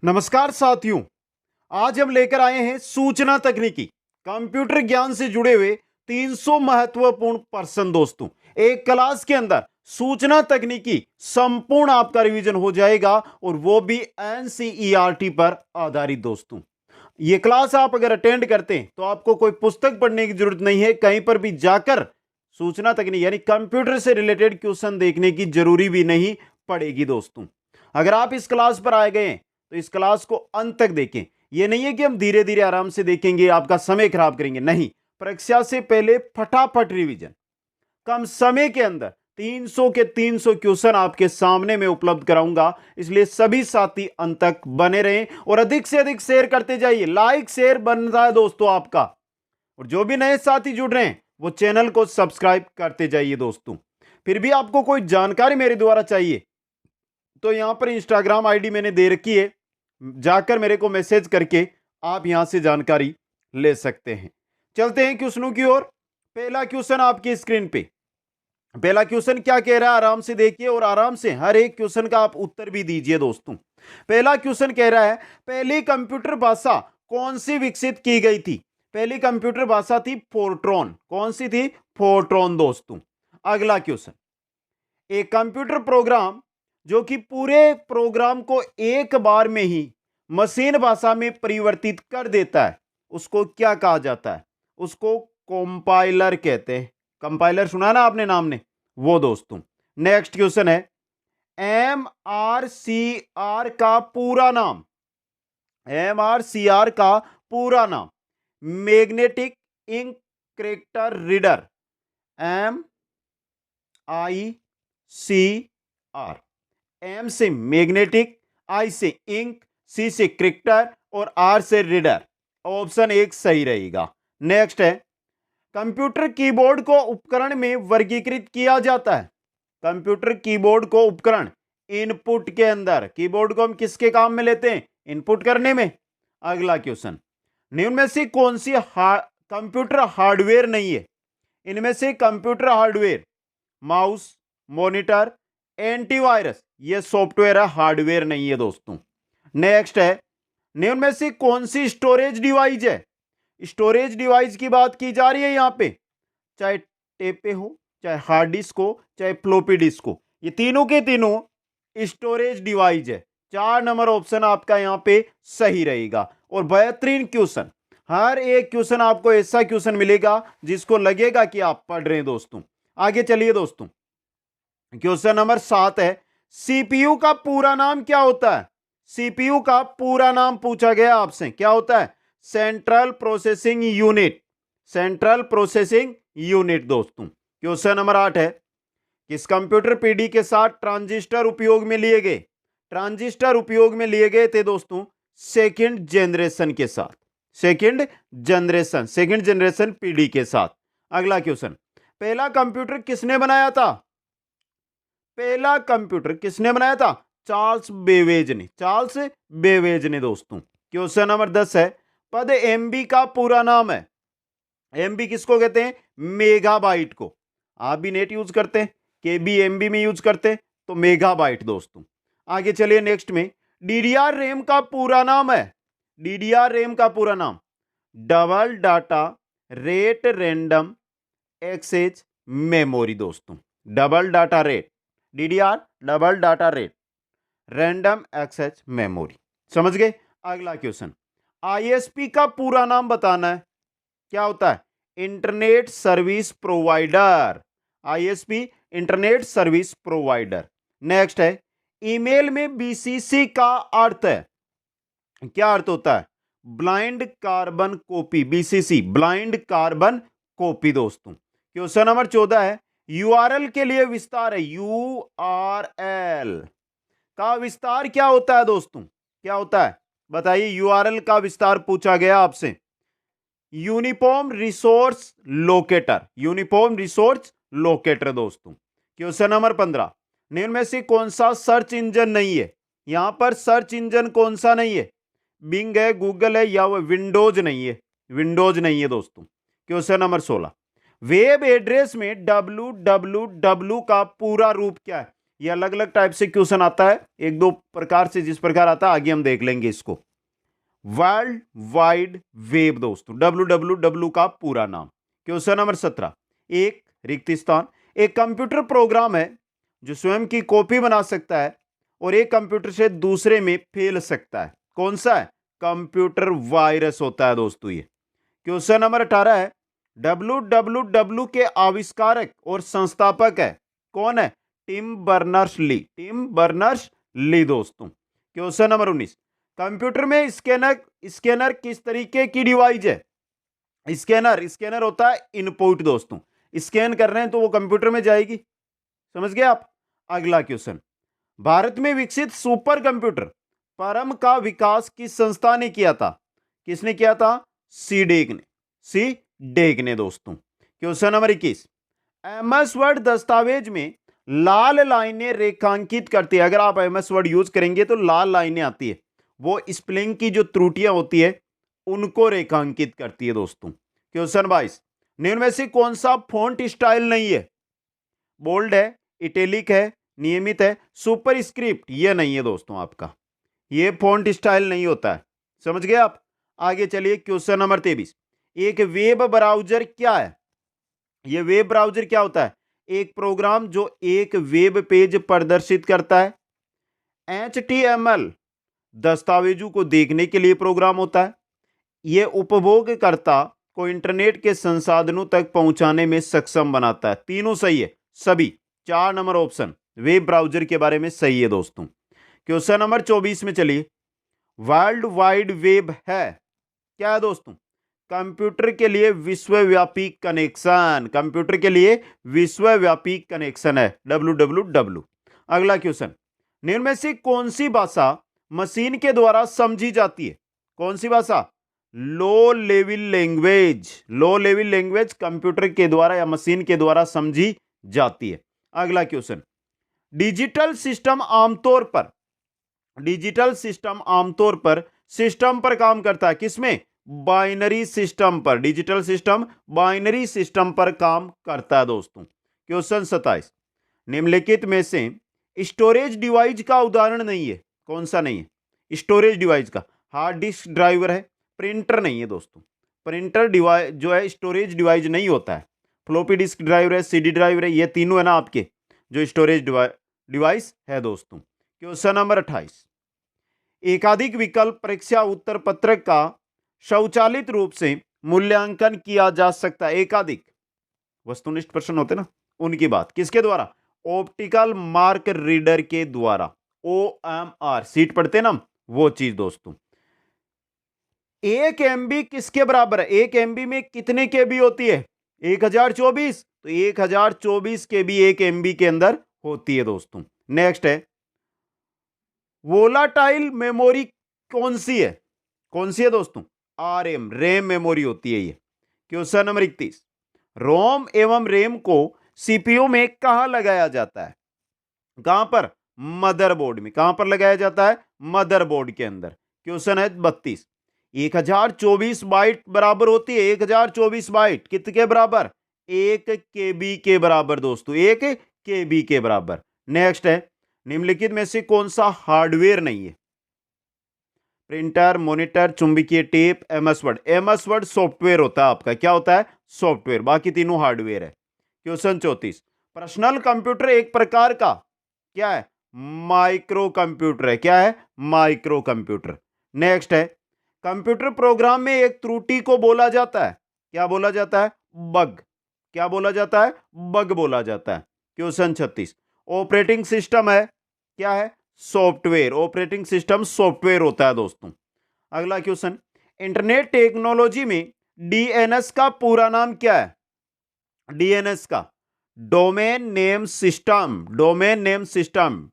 नमस्कार साथियों, आज हम लेकर आए हैं सूचना तकनीकी कंप्यूटर ज्ञान से जुड़े हुए 300 महत्वपूर्ण प्रश्न। दोस्तों, एक क्लास के अंदर सूचना तकनीकी संपूर्ण आपका रिवीजन हो जाएगा और वो भी एनसीईआरटी पर आधारित। दोस्तों, ये क्लास आप अगर अटेंड करते हैं तो आपको कोई पुस्तक पढ़ने की जरूरत नहीं है, कहीं पर भी जाकर सूचना तकनीक यानी कंप्यूटर से रिलेटेड क्वेश्चन देखने की जरूरी भी नहीं पड़ेगी। दोस्तों, अगर आप इस क्लास पर आए गए तो इस क्लास को अंत तक देखें। यह नहीं है कि हम धीरे धीरे आराम से देखेंगे, आपका समय खराब करेंगे, नहीं। परीक्षा से पहले फटाफट रिवीजन कम समय के अंदर 300 के 300 क्वेश्चन आपके सामने में उपलब्ध कराऊंगा, इसलिए सभी साथी अंत तक बने रहें और अधिक से अधिक शेयर करते जाइए। लाइक शेयर बन रहा है दोस्तों आपका, और जो भी नए साथी जुड़ रहे हैं वो चैनल को सब्सक्राइब करते जाइए। दोस्तों, फिर भी आपको कोई जानकारी मेरे द्वारा चाहिए तो यहां पर इंस्टाग्राम आईडी मैंने दे रखी है, जाकर मेरे को मैसेज करके आप यहां से जानकारी ले सकते हैं। चलते हैं क्वेश्चनों की ओर। पहला क्वेश्चन आपकी स्क्रीन पे, पहला क्वेश्चन क्या कह रहा है आराम से देखिए और आराम से हर एक क्वेश्चन का आप उत्तर भी दीजिए। दोस्तों, पहला क्वेश्चन कह रहा है पहली कंप्यूटर भाषा कौन सी विकसित की गई थी। पहली कंप्यूटर भाषा थी फोर्ट्रॉन। कौन सी थी? फोर्ट्रॉन। दोस्तों, अगला क्वेश्चन, एक कंप्यूटर प्रोग्राम जो कि पूरे प्रोग्राम को एक बार में ही मशीन भाषा में परिवर्तित कर देता है, उसको क्या कहा जाता है? उसको कंपाइलर कहते हैं। कंपाइलर सुना ना आपने नाम ने, वो। दोस्तों, नेक्स्ट क्वेश्चन है MRCR का पूरा नाम। MRCR का पूरा नाम magnetic ink character reader. MICR। M से मैग्नेटिक, आई से इंक, सी से क्रिक्टर और आर से रीडर। ऑप्शन एक सही रहेगा। नेक्स्ट है कंप्यूटर कीबोर्ड को उपकरण में वर्गीकृत किया जाता है। कंप्यूटर कीबोर्ड को उपकरण इनपुट के अंदर, कीबोर्ड को हम किसके काम में लेते हैं? इनपुट करने में। अगला क्वेश्चन, निम्न में से कौन सी कंप्यूटर हार्डवेयर नहीं है? इनमें से computer hardware mouse, monitor, antivirus, ये सॉफ्टवेयर है, हार्डवेयर नहीं है। दोस्तों, नेक्स्ट है निम्न में से कौन सी स्टोरेज डिवाइस है? स्टोरेज डिवाइस की बात की जा रही है यहां पे, चाहे टेपे हो, चाहे हार्ड डिस्क हो, चाहे फ्लॉपी डिस्क हो, ये तीनों के तीनों स्टोरेज डिवाइस है। 4 नंबर ऑप्शन आपका यहां पे सही रहेगा। और बेहतरीन क्वेश्चन, हर एक क्वेश्चन आपको ऐसा क्वेश्चन मिलेगा जिसको लगेगा कि आप पढ़ रहे हैं। दोस्तों, आगे चलिए। दोस्तों, क्वेश्चन नंबर 7 है सीपीयू का पूरा नाम क्या होता है? सीपीयू का पूरा नाम पूछा गया आपसे, क्या होता है? Central processing unit. Central processing unit. दोस्तों, क्वेश्चन नंबर 8 है किस कंप्यूटर पीढ़ी के साथ ट्रांजिस्टर उपयोग में लिए गए? ट्रांजिस्टर उपयोग में लिए गए थे दोस्तों सेकंड जनरेशन के साथ। सेकंड जनरेशन पीढ़ी के साथ। अगला क्वेश्चन, पहला कंप्यूटर किसने बनाया था? पहला कंप्यूटर किसने बनाया था? चार्ल्स बेवेज ने। चार्ल्स बेवेज ने। दोस्तों, क्वेश्चन नंबर 10 है पद एमबी का पूरा नाम है। एमबी किसको कहते हैं? मेगाबाइट को। आप भी नेट यूज करते हैं, केबी एमबी में यूज करते हैं, तो मेगाबाइट। दोस्तों, आगे चलिए नेक्स्ट में, डीडीआर रैम का पूरा नाम है। डीडीआर रैम का पूरा नाम double data rate random access memory. दोस्तों, double data rate, DDR double data rate random access memory. समझ गए? अगला क्वेश्चन, आईएसपी का पूरा नाम बताना है, क्या होता है? Internet service provider. ISP internet service provider. Next है ईमेल में बीसीसी का अर्थ है, क्या अर्थ होता है? Blind carbon copy. BCC blind carbon copy. दोस्तों, क्वेश्चन नंबर 14 है यूआरएल के लिए विस्तार है। यूआरएल का विस्तार क्या होता है? दोस्तों, क्या होता है बताइए? यूआरएल का विस्तार पूछा गया आपसे। Uniform resource locator. Uniform resource locator. दोस्तों, क्वेश्चन नंबर 15, निम्न में से कौन सा सर्च इंजन नहीं है? यहां पर सर्च इंजन कौन सा नहीं है? बिंग है, गूगल है, या विंडोज नहीं है? विंडोज नहीं है। दोस्तों, क्वेश्चन नंबर 16, वेब एड्रेस में www का पूरा रूप क्या है? ये अलग अलग टाइप से क्वेश्चन आता है, एक दो प्रकार से जिस प्रकार आता है आगे हम देख लेंगे इसको। वर्ल्ड वाइड वेब दोस्तों, WWW का पूरा नाम। क्वेश्चन नंबर 17, एक रिक्त स्थान। एक कंप्यूटर प्रोग्राम है जो स्वयं की कॉपी बना सकता है और एक कंप्यूटर से दूसरे में फैल सकता है। कौन सा है? कंप्यूटर वायरस होता है दोस्तों ये। क्वेश्चन नंबर 18 है, WWW के आविष्कारक और संस्थापक है कौन है? Tim Berners Lee. Tim Berners Lee दोस्तों। क्वेश्चन नंबर 19, कंप्यूटर में स्कैनर किस तरीके की डिवाइस है? स्कैनर होता है इनपुट दोस्तों, स्कैन कर रहे हैं तो वो कंप्यूटर में जाएगी, समझ गए आप। अगला क्वेश्चन, भारत में विकसित सुपर कंप्यूटर परम का विकास किस संस्था ने किया था? किसने किया था? सी डेक ने दोस्तों। क्वेश्चन नंबर 21, एमएस वर्ड दस्तावेज में लाल लाइनें रेखांकित करती है। अगर आप एमएस वर्ड यूज करेंगे तो लाल लाइनें आती है, वो स्पेलिंग की जो त्रुटियां होती है उनको रेखांकित करती है दोस्तों। क्वेश्चन 22, निम्न में से कौन सा फॉन्ट स्टाइल नहीं है? बोल्ड है, इटैलिक है, नियमित है, सुपर स्क्रिप्ट ये नहीं है दोस्तों आपका, ये फॉन्ट स्टाइल नहीं होता है, समझ गए आप। आगे चलिए क्वेश्चन नंबर 23, एक वेब ब्राउजर क्या है? ये वेब ब्राउजर क्या होता है? एक प्रोग्राम जो एक वेब पेज प्रदर्शित करता है। HTML दस्तावेजों को देखने के लिए प्रोग्राम होता है। यह उपभोगकर्ता को इंटरनेट के संसाधनों तक पहुंचाने में सक्षम बनाता है। तीनों सही है, सभी 4 नंबर ऑप्शन वेब ब्राउजर के बारे में सही है दोस्तों। क्वेश्चन नंबर 24 में चलिए, वर्ल्ड वाइड वेब है क्या है दोस्तों? कंप्यूटर के लिए विश्वव्यापी कनेक्शन, कंप्यूटर के लिए विश्वव्यापी कनेक्शन है WWW। अगला क्वेश्चन, निम्न में से कौन सी भाषा मशीन के द्वारा समझी जाती है? कौन सी भाषा? Low level language. Low level language computer के द्वारा या मशीन के द्वारा समझी जाती है। अगला क्वेश्चन, डिजिटल सिस्टम आमतौर पर सिस्टम पर काम करता है, किसमें? बाइनरी सिस्टम पर। डिजिटल सिस्टम बाइनरी सिस्टम पर काम करता है दोस्तों। क्वेश्चन 27, निम्नलिखित में से स्टोरेज डिवाइस का उदाहरण नहीं है। कौन सा नहीं है स्टोरेज डिवाइस का? हार्ड डिस्क ड्राइवर है, प्रिंटर नहीं है दोस्तों। प्रिंटर डिवाइस जो है स्टोरेज डिवाइस नहीं होता है। फ्लॉपी डिस्क ड्राइवर है, CD ड्राइवर है, ये तीनों है ना आपके जो स्टोरेज डिवाइस है दोस्तों। क्वेश्चन नंबर 28, एकाधिक विकल्प परीक्षा उत्तर पत्रक का स्वचालित रूप से मूल्यांकन किया जा सकता है। एकाधिक वस्तुनिष्ठ प्रश्न होते ना, उनकी बात किसके द्वारा? ऑप्टिकल मार्क रीडर के द्वारा। OMR सीट पढ़ते ना वो चीज दोस्तों। 1 MB किसके बराबर है? 1 MB में कितने KB होती है? 1024। तो 1024 KB 1 MB के अंदर होती है दोस्तों। नेक्स्ट है, वोलाटाइल मेमोरी कौन सी है? कौन सी है दोस्तों? रैम मेमोरी होती है ये। क्वेश्चन नंबर 31, रोम एवं रैम को CPU में कहां लगाया जाता है? कहां पर? मदरबोर्ड में। कहां पर लगाया जाता है? मदरबोर्ड के अंदर। क्वेश्चन है 32, 1024 बाइट बराबर होती है 1024 बाइट कितने बराबर? 1 KB के बराबर दोस्तों, 1 KB के बराबर। नेक्स्ट है, निम्नलिखित में से कौन सा हार्डवेयर नहीं है? प्रिंटर, मॉनिटर, चुंबकीय tape, MS word. MS word software होता है आपका, क्या होता है? सॉफ्टवेयर। बाकी तीनों हार्डवेयर है। क्वेश्चन 34, पर्सनल कंप्यूटर एक प्रकार का क्या है? माइक्रो कंप्यूटर है। क्या है? Micro computer. नेक्स्ट है, कंप्यूटर प्रोग्राम में एक त्रुटि को बोला जाता है, क्या बोला जाता है? बग। क्या बोला जाता है? बग बोला जाता है। क्वेश्चन 36, ऑपरेटिंग सिस्टम है क्या है? सॉफ्टवेयर। ऑपरेटिंग सिस्टम सॉफ्टवेयर होता है दोस्तों। अगला क्वेश्चन, इंटरनेट टेक्नोलॉजी में DNS का पूरा नाम क्या है? DNS का domain name system. Domain name system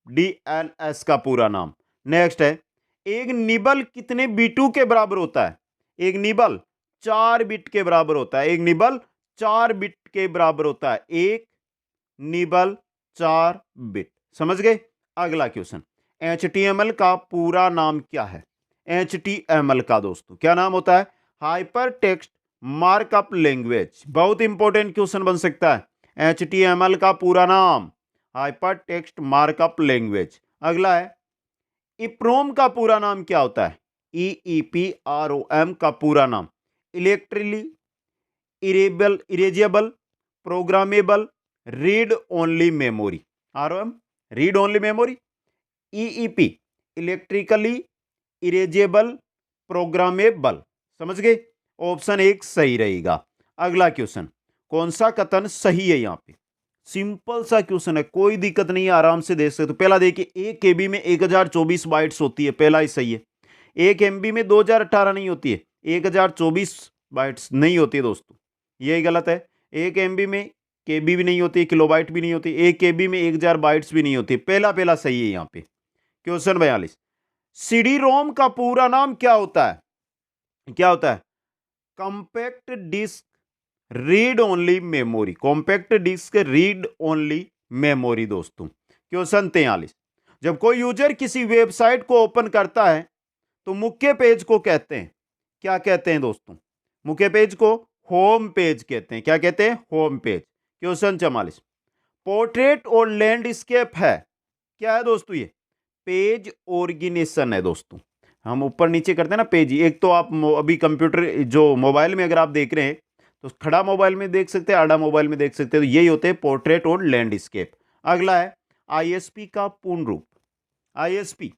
DNS का पूरा नाम। नेक्स्ट है, एक निबल कितने बीटू के बराबर होता है? एक निबल 4 बिट के बराबर होता है। एक निबल 4 बिट के बराबर होता है। एक निबल 4 बिट, समझ गए। अगला क्वेश्चन, HTML का पूरा नाम क्या है? HTML का दोस्तों क्या नाम होता है? Hyper text markup language. बहुत इंपॉर्टेंट क्वेश्चन बन सकता है। HTML का पूरा नाम हाइपर टेक्स्ट मार्कअप लैंग्वेज। अगला है इप्रोम का पूरा नाम क्या होता है? EEPROM का पूरा नाम electrically erasable programmable read only memory. ROM read only memory. EEP electrically erasable programmable. समझ गए? ऑप्शन एक सही रहेगा। अगला क्वेश्चन, कौन सा कथन सही है? यहां पे सिंपल सा क्वेश्चन है, कोई दिक्कत नहीं है, आराम से देख सकते हो। पहला देखिए, 1 KB में 1024 बाइट्स होती है, पहला ही सही है। 1 MB में 2018 नहीं होती है, 1024 बाइट्स नहीं होती है दोस्तों, यही गलत है। 1 MB में KB भी नहीं होती, किलोबाइट भी नहीं होती, 1 KB में 1000 बाइट्स भी नहीं होती। पहला पहला सही है यहाँ पे। क्वेश्चन 42, CD रोम का पूरा नाम क्या होता है? क्या होता है? Compact disc read only memory. Compact disc read only memory दोस्तों। क्वेश्चन 43, जब कोई यूजर किसी वेबसाइट को ओपन करता है तो मुख्य पेज को कहते हैं, क्या कहते हैं दोस्तों? मुख्य पेज को होम पेज कहते हैं। क्या कहते हैं? Home page. क्वेश्चन 44, पोर्ट्रेट और लैंडस्केप है, क्या है दोस्तों? ये पेज ऑर्गेनाइजेशन है दोस्तों। हम ऊपर नीचे करते हैं ना पेज, एक तो आप अभी कंप्यूटर जो मोबाइल में अगर आप देख रहे हैं तो खड़ा मोबाइल में देख सकते हैं, आड़ा मोबाइल में देख सकते हैं, तो यही होते हैं पोर्ट्रेट और लैंडस्केप। अगला है ISP का पूर्ण रूप। ISP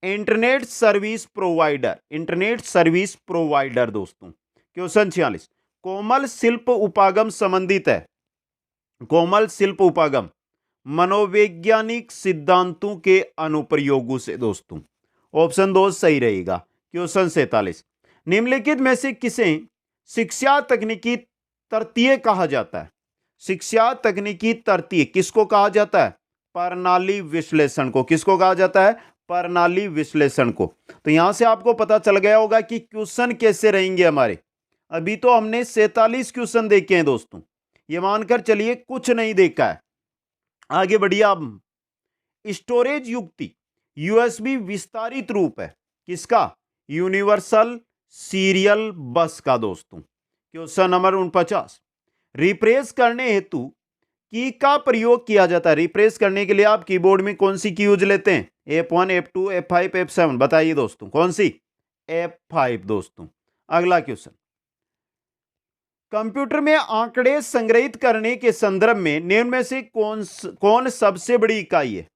internet service provider. Internet service provider दोस्तों। क्वेश्चन 46, कोमल शिल्प उपागम संबंधित है। कोमल शिल्प उपागम मनोवैज्ञानिक सिद्धांतों के अनुप्रयोगों से दोस्तों। ऑप्शन 2 सही रहेगा। क्वेश्चन 47, निम्नलिखित में से किसे शिक्षा तकनीकी तृतीय कहा जाता है? शिक्षा तकनीकी तृतीय किसको कहा जाता है? प्रणाली विश्लेषण को। किसको कहा जाता है? प्रणाली विश्लेषण को। तो यहां से आपको पता चल गया होगा कि क्वेश्चन कैसे रहेंगे हमारे। अभी तो हमने 47 क्वेश्चन देखे हैं दोस्तों, ये मानकर चलिए कुछ नहीं देखा है। आगे बढ़िए आप। स्टोरेज युक्ति USB विस्तारित रूप है किसका? यूनिवर्सल सीरियल बस का दोस्तों। क्वेश्चन नंबर 49, रिप्रेस करने हेतु की का प्रयोग किया जाता है? रिप्रेस करने के लिए आप कीबोर्ड में कौन सी की यूज लेते हैं? F1 F2 F5 F7 बताइए दोस्तों, कौन सी? F5 दोस्तों। अगला क्वेश्चन, कंप्यूटर में आंकड़े संग्रहित करने के संदर्भ में निम्न में से कौन सबसे बड़ी इकाई है?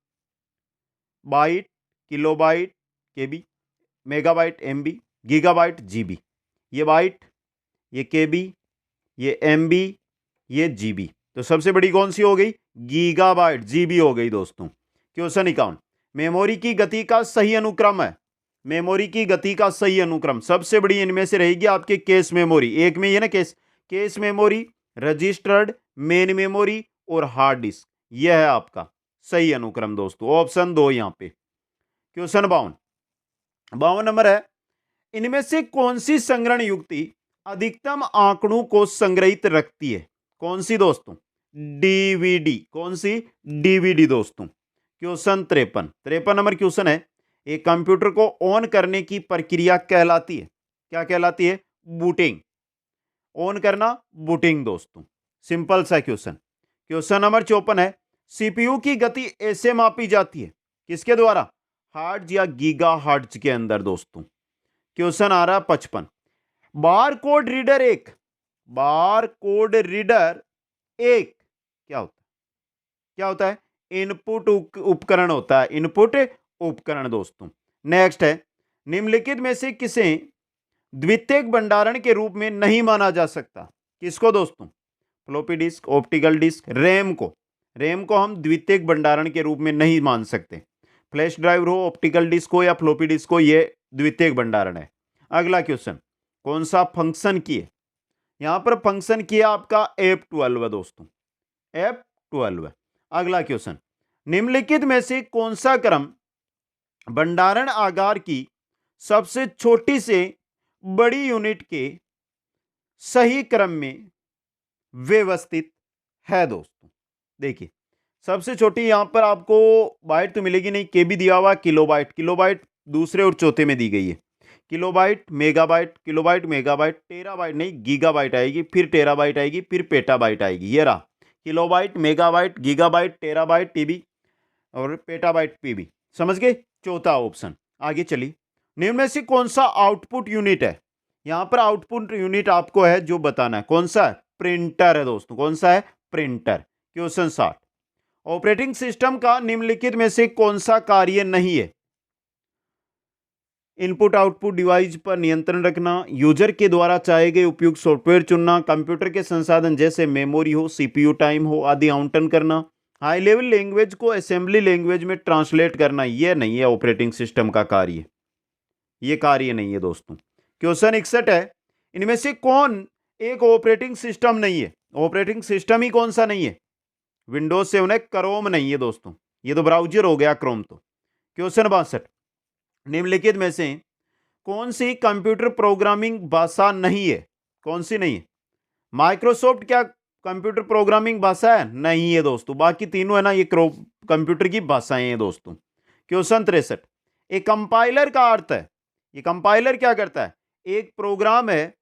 Byte, kilobyte KB, megabyte MB, gigabyte GB। ये बाइट, ये KB, ये MB, ये GB। तो सबसे बड़ी कौन सी हो गई? गीगाबाइट GB हो गई दोस्तों। क्वेश्चन 51, मेमोरी की गति का सही अनुक्रम है। मेमोरी की गति का सही अनुक्रम सबसे बड़ी इनमें से रहेगी आपके केस मेमोरी। एक में ये ना case memory, registered, main memory और हार्ड डिस्क, यह है आपका सही अनुक्रम दोस्तों। ऑप्शन 2 यहां पे। क्वेश्चन 52 नंबर है, इनमें से कौन सी संग्रहण युक्ति अधिकतम आंकड़ों को संग्रहित रखती है? कौन सी दोस्तों? DVD। कौन सी? DVD दोस्तों। क्वेश्चन 53 नंबर क्वेश्चन है, एक कंप्यूटर को ऑन करने की प्रक्रिया कहलाती है, क्या कहलाती है? बूटिंग। ऑन करना बूटिंग दोस्तों। सिंपल सा क्वेश्चन। क्वेश्चन नंबर 54 है, CPU की गति ऐसे मापी जाती है, किसके द्वारा? हर्ट्ज या गीगा हर्ट्ज के अंदर दोस्तों। क्वेश्चन आ रहा 55, बार कोड रीडर एक क्या होता है? क्या होता है? इनपुट उपकरण होता है, इनपुट उपकरण दोस्तों। नेक्स्ट है, निम्नलिखित में से किसे द्वितीयक भंडारण के रूप में नहीं माना जा सकता? किसको दोस्तों? Floppy disk, optical disk, RAM को हम द्वितीयक भंडारण के रूप में नहीं मान सकते। फ्लैश ड्राइव हो, ऑप्टिकल डिस्क हो या फ्लॉपी डिस्क हो, ये द्वितीयक भंडारण है। अगला क्वेश्चन, कौन सा फंक्शन की है? यहां पर फंक्शन किया आपका F12 है दोस्तों, F12 है। अगला क्वेश्चन, निम्नलिखित में से कौन सा क्रम भंडारण आगार की सबसे छोटी से बड़ी यूनिट के सही क्रम में व्यवस्थित है दोस्तों? देखिए, सबसे छोटी यहां पर आपको बाइट तो मिलेगी नहीं, KB दिया हुआ, किलोबाइट दूसरे और चौथे में दी गई है। Kilobyte, megabyte, kilobyte, megabyte, terabyte नहीं, गीगाबाइट आएगी, फिर टेराबाइट आएगी, फिर पेटाबाइट आएगी। ये रहा kilobyte, megabyte, gigabyte, terabyte TB और पेटाबाइट पीबी। समझ गए? चौथा ऑप्शन। आगे चलिए, निम्न में से कौन सा आउटपुट यूनिट है? यहां पर आउटपुट यूनिट आपको है जो बताना है। कौन सा है? प्रिंटर है दोस्तों। कौन सा है? प्रिंटर। क्वेश्चन 60, ऑपरेटिंग सिस्टम का निम्नलिखित में से कौन सा कार्य नहीं है? इनपुट आउटपुट डिवाइस पर नियंत्रण रखना, यूजर के द्वारा चाहे गए उपयुक्त सॉफ्टवेयर चुनना, कंप्यूटर के संसाधन जैसे मेमोरी हो, सीपीयू टाइम हो आदि आवंटन करना, हाई लेवल लैंग्वेज को असेंबली लैंग्वेज में ट्रांसलेट करना। यह नहीं है ऑपरेटिंग सिस्टम का कार्य, यह कार्य नहीं है दोस्तों। क्वेश्चन 61 है, इनमें से कौन एक ऑपरेटिंग सिस्टम नहीं है? ऑपरेटिंग सिस्टम ही कौन सा नहीं है? विंडोज 7 है, क्रोम नहीं है दोस्तों, ये तो ब्राउजर हो गया क्रोम। तो क्वेश्चन 62, निम्नलिखित में से कौन सी कंप्यूटर प्रोग्रामिंग भाषा नहीं है? कौन सी नहीं है? माइक्रोसॉफ्ट क्या कंप्यूटर प्रोग्रामिंग भाषा है? नहीं है दोस्तों। बाकी तीनों है ना, ये कंप्यूटर की भाषाएं हैं दोस्तों। क्वेश्चन 63, एक कंपाइलर का अर्थ है, ये कंपाइलर क्या करता है? एक प्रोग्राम है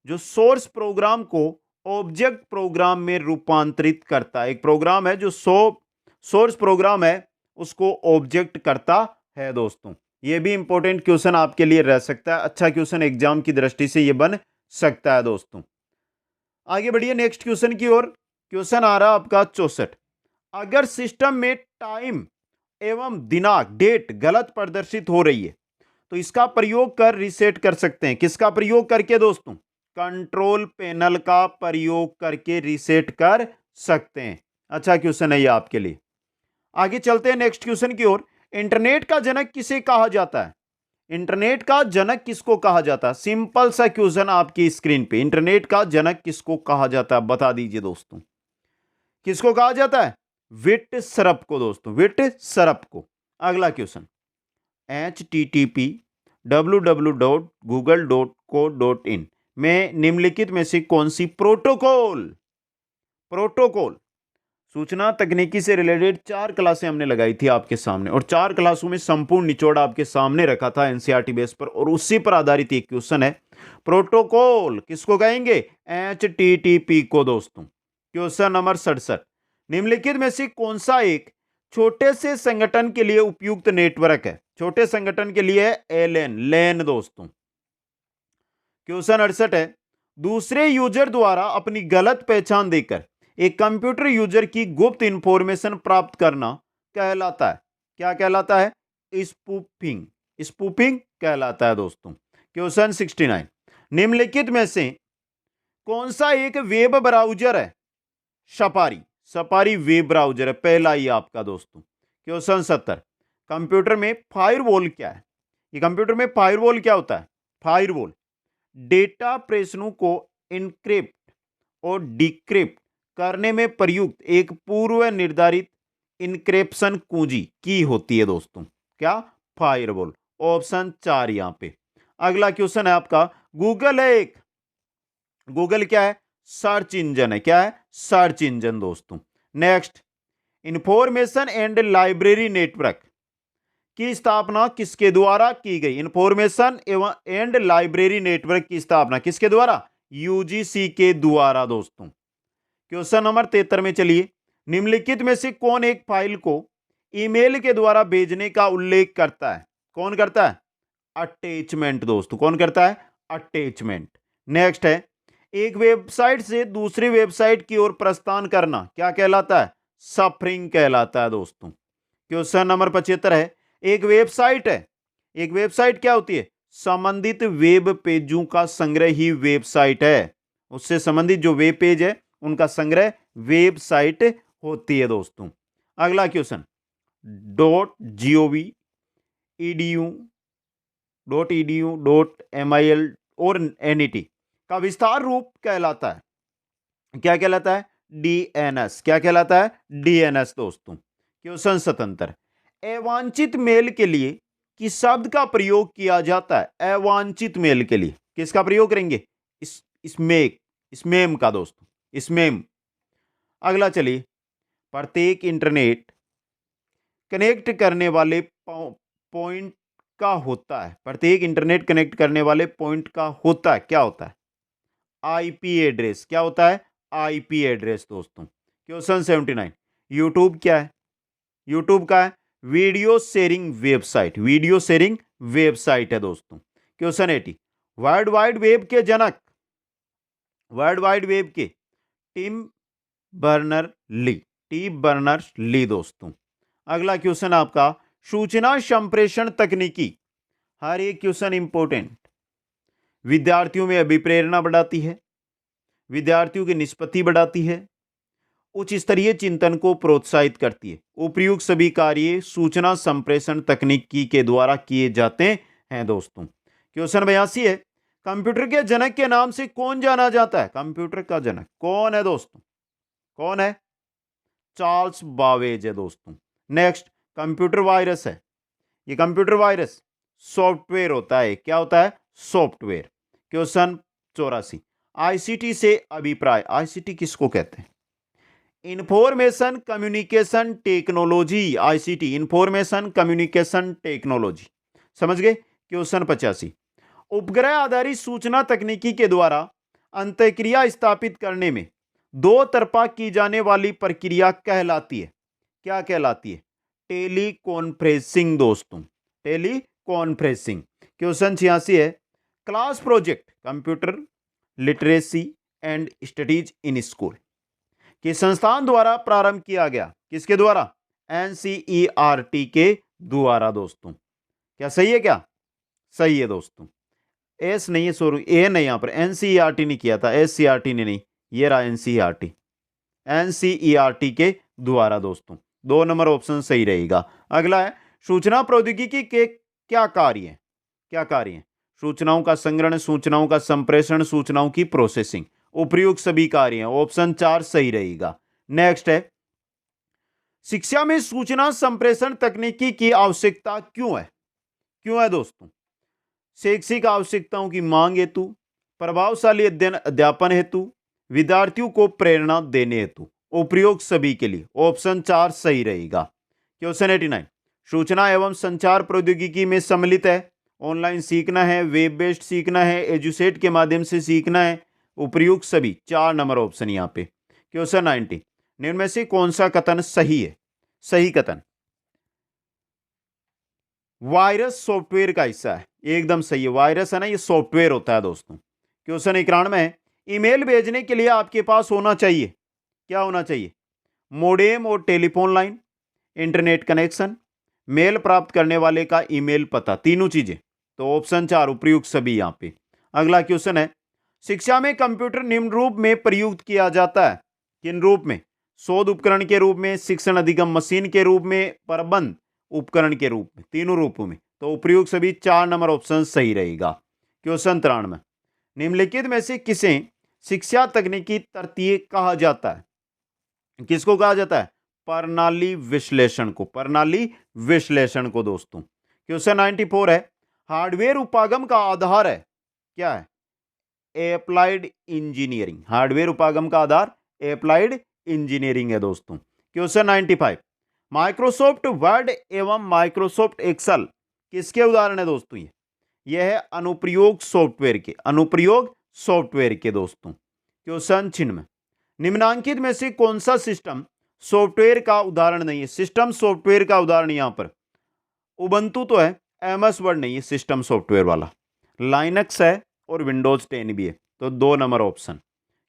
जो सोर्स प्रोग्राम को ऑब्जेक्ट प्रोग्राम में रूपांतरित करता है। एक प्रोग्राम है जो सोर्स प्रोग्राम है उसको ऑब्जेक्ट करता है दोस्तों। यह भी इंपॉर्टेंट क्वेश्चन आपके लिए रह सकता है, अच्छा क्वेश्चन एग्जाम की दृष्टि से यह बन सकता है दोस्तों। आगे बढ़िए नेक्स्ट क्वेश्चन की ओर। क्वेश्चन आ रहा आपका 64, अगर सिस्टम में टाइम एवं दिनांक डेट गलत प्रदर्शित हो रही है तो इसका प्रयोग कर रीसेट कर सकते हैं। किसका प्रयोग करके दोस्तों? कंट्रोल पैनल का प्रयोग करके रीसेट कर सकते हैं। अच्छा क्वेश्चन है ये आपके लिए। आगे चलते हैं नेक्स्ट क्वेश्चन की ओर। इंटरनेट का जनक किसे कहा जाता है? इंटरनेट का जनक किसको कहा जाता है? सिंपल सा क्वेश्चन आपकी स्क्रीन पे, इंटरनेट का जनक किसको कहा जाता है बता दीजिए दोस्तों। किसको कहा जाता है? विट-सरप को दोस्तों, विट-सरप को। अगला क्वेश्चन, http://www.google.co.in में निम्नलिखित में से कौन सी प्रोटोकॉल सूचना तकनीकी से रिलेटेड 4 क्लासें हमने लगाई थी आपके सामने, और 4 क्लासों में संपूर्ण निचोड़ आपके सामने रखा था एनसीईआरटी बेस पर, और उसी पर आधारित एक क्वेश्चन है। प्रोटोकॉल किसको कहेंगे? एचटीटीपी को दोस्तों। क्वेश्चन नंबर 67, निम्नलिखित में से कौन सा एक छोटे से संगठन के लिए उपयुक्त नेटवर्क है? छोटे संगठन के लिए लैन दोस्तों। क्वेश्चन 68 है, दूसरे यूजर द्वारा अपनी गलत पहचान देकर एक कंप्यूटर यूजर की गुप्त इंफॉर्मेशन प्राप्त करना कहलाता है, क्या कहलाता है? स्पूफिंग। स्पूफिंग कहलाता है दोस्तों। क्वेश्चन 69, निम्नलिखित में से कौन सा एक वेब ब्राउजर है? सफारी वेब ब्राउजर है, पहला ही आपका दोस्तों। क्वेश्चन 70, कंप्यूटर में फायरवॉल क्या है? ये कंप्यूटर में फायरवॉल क्या होता है? फायरवॉल डेटा प्रेषणों को इनक्रिप्ट और डिक्रिप्ट करने में प्रयुक्त एक पूर्व निर्धारित इनक्रिप्शन कुंजी की होती है दोस्तों। क्या? फायरवॉल। ऑप्शन 4 यहां पे। अगला क्वेश्चन है आपका, गूगल है एक, गूगल क्या है? सर्च इंजन है। क्या है? सर्च इंजन दोस्तों। Next, information and library network की स्थापना किसके द्वारा की गई? इंफॉर्मेशन एवं एंड लाइब्रेरी नेटवर्क की स्थापना किसके द्वारा? यूजीसी के द्वारा दोस्तों। क्वेश्चन नंबर 73 में चलिए, निम्नलिखित में से कौन एक फाइल को ईमेल के द्वारा भेजने का उल्लेख करता है? कौन करता है? अटैचमेंट दोस्तों। कौन करता है? अटैचमेंट। नेक्स्ट है, एक वेबसाइट से दूसरी वेबसाइट की ओर प्रस्थान करना क्या कहलाता है? सफरिंग कहलाता है दोस्तों। क्वेश्चन नंबर 75 है, एक वेबसाइट क्या होती है? संबंधित वेब पेजों का संग्रह ही वेबसाइट है। उससे संबंधित जो वेब पेज है उनका संग्रह वेबसाइट होती है दोस्तों। अगला क्वेश्चन, .edu, .mil और NET का विस्तार रूप कहलाता है, क्या कहलाता है? DNS। क्या कहलाता है? DNS दोस्तों। क्वेश्चन 77, अवांछित मेल के लिए किस शब्द का प्रयोग किया जाता है? अवांछित मेल के लिए किसका प्रयोग करेंगे? स्मैम का दोस्तों, स्मैम। अगला चलिए, प्रत्येक इंटरनेट कनेक्ट करने वाले पॉइंट का होता है, प्रत्येक इंटरनेट कनेक्ट करने वाले पॉइंट का होता है, क्या होता है? IP address. क्या होता है? आईपी एड्रेस दोस्तों। क्वेश्चन 79, यूट्यूब क्या है? यूट्यूब का है video sharing website, video sharing website है दोस्तों। क्वेश्चन 80, वर्ल्ड वाइड वेब के जनक, वर्ल्ड वाइड वेब के Tim Berner Lee, Tim Berner Lee दोस्तों। अगला क्वेश्चन आपका सूचना संप्रेषण तकनीकी, हर एक क्वेश्चन इंपॉर्टेंट, विद्यार्थियों में अभिप्रेरणा बढ़ाती है, विद्यार्थियों की निष्पत्ति बढ़ाती है, उच्च स्तरीय चिंतन को प्रोत्साहित करती है। उपयुक्त सभी कार्य सूचना संप्रेषण तकनीकी के द्वारा किए जाते हैं दोस्तों। क्वेश्चन 82 है, कंप्यूटर के जनक के नाम से कौन जाना जाता है? कंप्यूटर का जनक कौन है दोस्तों? कौन है? चार्ल्स बावेज है दोस्तों। नेक्स्ट, कंप्यूटर वायरस है। ये कंप्यूटर वायरस सॉफ्टवेयर होता है। क्या होता है? सॉफ्टवेयर। क्वेश्चन 84, आईसीटी से अभिप्राय, आईसीटी किसको कहते हैं? Information communication technology, ICT information communication technology. समझ गए? क्वेश्चन 85, उपग्रह आधारित सूचना तकनीकी के द्वारा अंतःक्रिया स्थापित करने में दो तरफा की जाने वाली प्रक्रिया कहलाती है, क्या कहलाती है? टेली कॉन्फ्रेंसिंग दोस्तों, टेली कॉन्फ्रेंसिंग। क्वेश्चन 86 है, class project computer literacy and studies in school के संस्थान द्वारा प्रारंभ किया गया, किसके द्वारा? एनसीईआरटी के द्वारा दोस्तों। क्या सही है? क्या सही है दोस्तों? एस नहीं है, सॉरी ए नहीं, यहां पर एनसीईआरटी ने किया था, एससीईआरटी ने नहीं, ये रहा एनसीईआरटी, एनसीईआरटी के द्वारा दोस्तों। 2 नंबर ऑप्शन सही रहेगा। अगला है, सूचना प्रौद्योगिकी के क्या कार्य हैं? क्या कार्य हैं? सूचनाओं का संग्रहण, सूचनाओं का संप्रेषण, सूचनाओं की प्रोसेसिंग। उपयुक्त सभी कार्य हैं। ऑप्शन 4 सही रहेगा। नेक्स्ट है, शिक्षा में सूचना संप्रेषण तकनीकी की आवश्यकता क्यों है? क्यों है दोस्तों? शैक्षिक आवश्यकताओं की मांग हेतु, प्रभावशाली अध्ययन अध्यापन हेतु, विद्यार्थियों को प्रेरणा देने हेतु। उपयुक्त सभी के लिए। ऑप्शन 4 सही रहेगा। क्वेश्चन 89, सूचना एवं संचार प्रौद्योगिकी में सम्मिलित है। ऑनलाइन सीखना है, वेब बेस्ड सीखना है, एजुसेट के माध्यम से सीखना है। उपयुक्त सभी। 4 नंबर ऑप्शन यहां पे। क्वेश्चन 90, निम्न में से कौन सा कथन सही है? सही कथन वायरस सॉफ्टवेयर का हिस्सा है। एकदम सही है। वायरस है ना, ये सॉफ्टवेयर होता है दोस्तों। क्वेश्चन 91 है, ईमेल भेजने के लिए आपके पास होना चाहिए, क्या होना चाहिए? मोडेम और telephone line, internet connection, mail प्राप्त करने वाले का ईमेल पता, तीनों चीजें। तो ऑप्शन 4 उपयुक्त सभी यहां पे। अगला क्वेश्चन है, शिक्षा में कंप्यूटर निम्न रूप में प्रयुक्त किया जाता है। किन रूप में? शोध उपकरण के रूप में, शिक्षण अधिगम मशीन के रूप में, प्रबंध उपकरण के रूप में, तीनों रूपों में। तो उपयुक्त सभी। 4 नंबर ऑप्शन सही रहेगा। क्वेश्चन 93, निम्नलिखित में से किसे शिक्षा तकनीकी तृतीय कहा जाता है? किसको कहा जाता है? प्रणाली विश्लेषण को, प्रणाली विश्लेषण को दोस्तों। क्वेश्चन 94 है, हार्डवेयर उपागम का आधार है, क्या है? Applied engineering. हार्डवेयर उपागम का आधार एप्लाइड इंजीनियरिंग है दोस्तों। क्वेश्चन 95, माइक्रोसॉफ्ट वर्ड एवं माइक्रोसॉफ्ट एक्सेल किसके उदाहरण है दोस्तों? यह है अनुप्रयोग सॉफ्टवेयर के, अनुप्रयोग सॉफ्टवेयर के दोस्तों। क्वेश्चन 96, निम्नांकित में से कौन सा सिस्टम सॉफ्टवेयर का उदाहरण नहीं है? सिस्टम सॉफ्टवेयर का उदाहरण यहां पर उबंटू तो है, एमएस वर्ड नहीं है सिस्टम सॉफ्टवेयर वाला, लाइनक्स है और विंडोज 10 भी है। तो 2 नंबर ऑप्शन।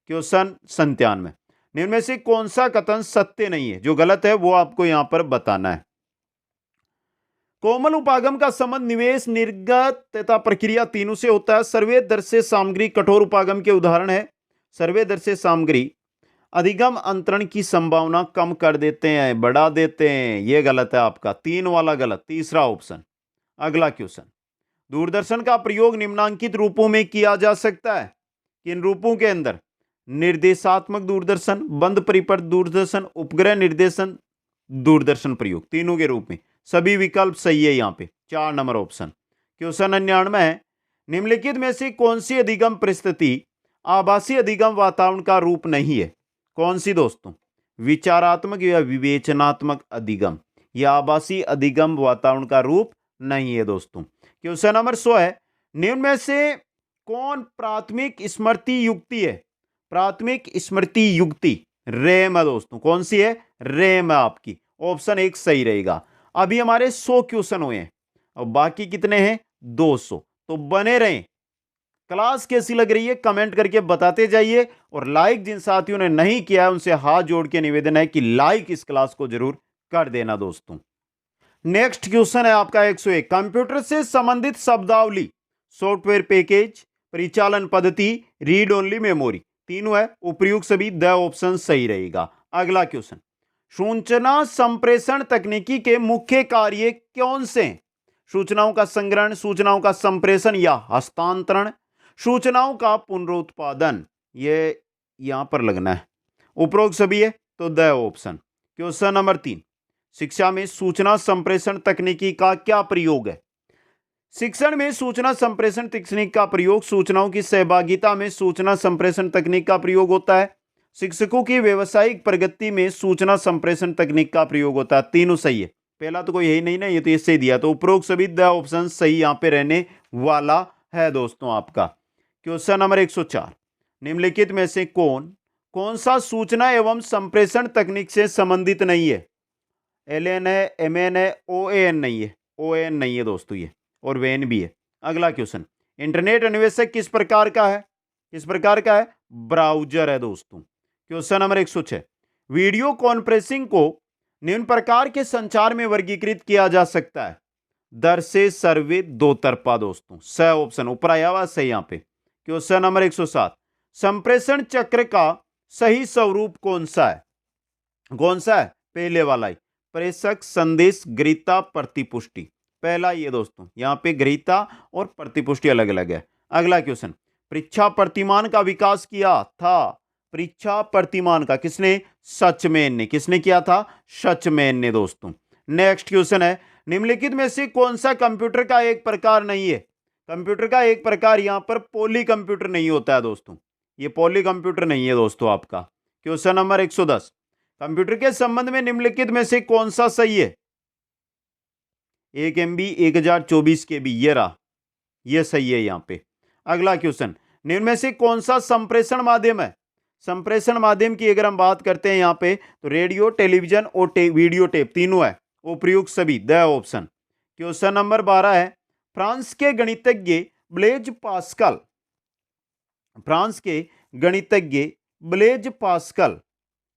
क्वेश्चन 97, निम्न में से कौन सा कथन सत्य नहीं है? जो गलत है वो आपको यहां पर बताना है। कोमल उपागम का संबंध निवेश, निर्गत तथा प्रक्रिया तीनों से होता है। सर्वे दर से सामग्री कठोर उपागम के उदाहरण है। सर्वे दर से सामग्री अधिगम अंतरण की संभावना कम कर देते हैं, बढ़ा देते हैं। यह गलत है आपका, 3 वाला गलत, तीसरा ऑप्शन। अगला क्वेश्चन, दूरदर्शन का प्रयोग निम्नांकित रूपों में किया जा सकता है। किन रूपों के अंदर? निर्देशात्मक दूरदर्शन, बंद परिपथ दूरदर्शन, उपग्रह निर्देशन दूरदर्शन प्रयोग, तीनों के रूप में। सभी विकल्प सही है यहां पे। 4 नंबर ऑप्शन। क्वेश्चन 99 है, निम्नलिखित में से कौन सी अधिगम परिस्थिति आभासी अधिगम वातावरण का रूप नहीं है? कौन सी दोस्तों? विचारात्मक या विवेचनात्मक अधिगम। यह आभासी अधिगम वातावरण का रूप नहीं है दोस्तों। क्वेश्चन नंबर 100 है, निम्न में से कौन प्राथमिक स्मृति युक्ति है? प्राथमिक स्मृति युक्ति रैम है दोस्तों। कौन सी है? रैम है आपकी। ऑप्शन 1 सही रहेगा। अभी हमारे 100 क्वेश्चन हुए हैं और बाकी कितने हैं? 200। तो बने रहें। क्लास कैसी लग रही है कमेंट करके बताते जाइए, और लाइक जिन साथियों ने नहीं किया है उनसे हाथ जोड़ के निवेदन है कि लाइक इस क्लास को जरूर कर देना दोस्तों। नेक्स्ट क्वेश्चन है आपका 101। कंप्यूटर से संबंधित शब्दावली, सॉफ्टवेयर पैकेज, परिचालन पद्धति, रीड ओनली मेमोरी, तीनों है। उपयुक्त सभी द ऑप्शन सही रहेगा। अगला क्वेश्चन, सूचना संप्रेषण तकनीकी के मुख्य कार्य कौन से हैं? सूचनाओं का संग्रहण, सूचनाओं का संप्रेषण या हस्तांतरण, सूचनाओं का पुनरुत्पादन। ये यहां पर लगना है। उपरोक्त सभी है तो द ऑप्शन। क्वेश्चन नंबर 3, शिक्षा में सूचना संप्रेषण तकनीकी का क्या प्रयोग है? शिक्षण में सूचना संप्रेषण तकनीक का प्रयोग, सूचनाओं की सहभागिता में सूचना संप्रेषण तकनीक का प्रयोग होता है, शिक्षकों की व्यवसायिक प्रगति में सूचना संप्रेषण तकनीक का प्रयोग होता है। तीनों सही है। पहला तो कोई यही नहीं ना, ये तो इससे दिया। तो उपरोक्त सभी द ऑप्शन सही यहां पे रहने वाला है दोस्तों आपका। क्वेश्चन नंबर 104, निम्नलिखित में से कौन सा सूचना एवं संप्रेषण तकनीक से संबंधित नहीं है? LN है, MN है, OAN नहीं है। OAN नहीं है दोस्तों ये, और WAN भी है। अगला क्वेश्चन, इंटरनेट अन्वेषक किस प्रकार का है? किस प्रकार का है? ब्राउजर है दोस्तों। क्वेश्चन नंबर 106, वीडियो कॉन्फ्रेंसिंग को निम्न प्रकार के संचार में वर्गीकृत किया जा सकता है? दृश्य, सर्वे, दो तरफा दोस्तों। स ऑप्शन ऊपर आया हुआ सही यहां पे। क्वेश्चन नंबर 107, संप्रेषण चक्र का सही स्वरूप कौन सा है? कौन सा है? पहले वाला ही, प्रेषक, संदेश, गृहीता, प्रतिपुष्टि। पहला ये दोस्तों, यहां पे गृहीता और प्रतिपुष्टि अलग अलग है। अगला क्वेश्चन, परीक्षा प्रतिमान का विकास किया था? परीक्षा प्रतिमान का किसने? सचमैन ने। किसने किया था? सचमैन ने दोस्तों। नेक्स्ट क्वेश्चन है, निम्नलिखित में से कौन सा कंप्यूटर का एक प्रकार नहीं है? कंप्यूटर का एक प्रकार यहां पर पॉली कंप्यूटर नहीं होता है दोस्तों। ये पॉली कंप्यूटर नहीं है दोस्तों आपका। क्वेश्चन नंबर 110, कंप्यूटर के संबंध में निम्नलिखित में से कौन सा सही है? 1 MB 1024 KB, ये रहा, ये सही है यहां पे। अगला क्वेश्चन, निम्न में से कौन सा संप्रेषण माध्यम है? संप्रेषण माध्यम की अगर हम बात करते हैं यहां पे, तो रेडियो, टेलीविजन और वीडियो टेप तीनों है। उपयुक्त सभी द ऑप्शन। क्वेश्चन नंबर 12 है, फ्रांस के गणितज्ञ ब्लेज पास्कल, फ्रांस के गणितज्ञ Blaise Pascal,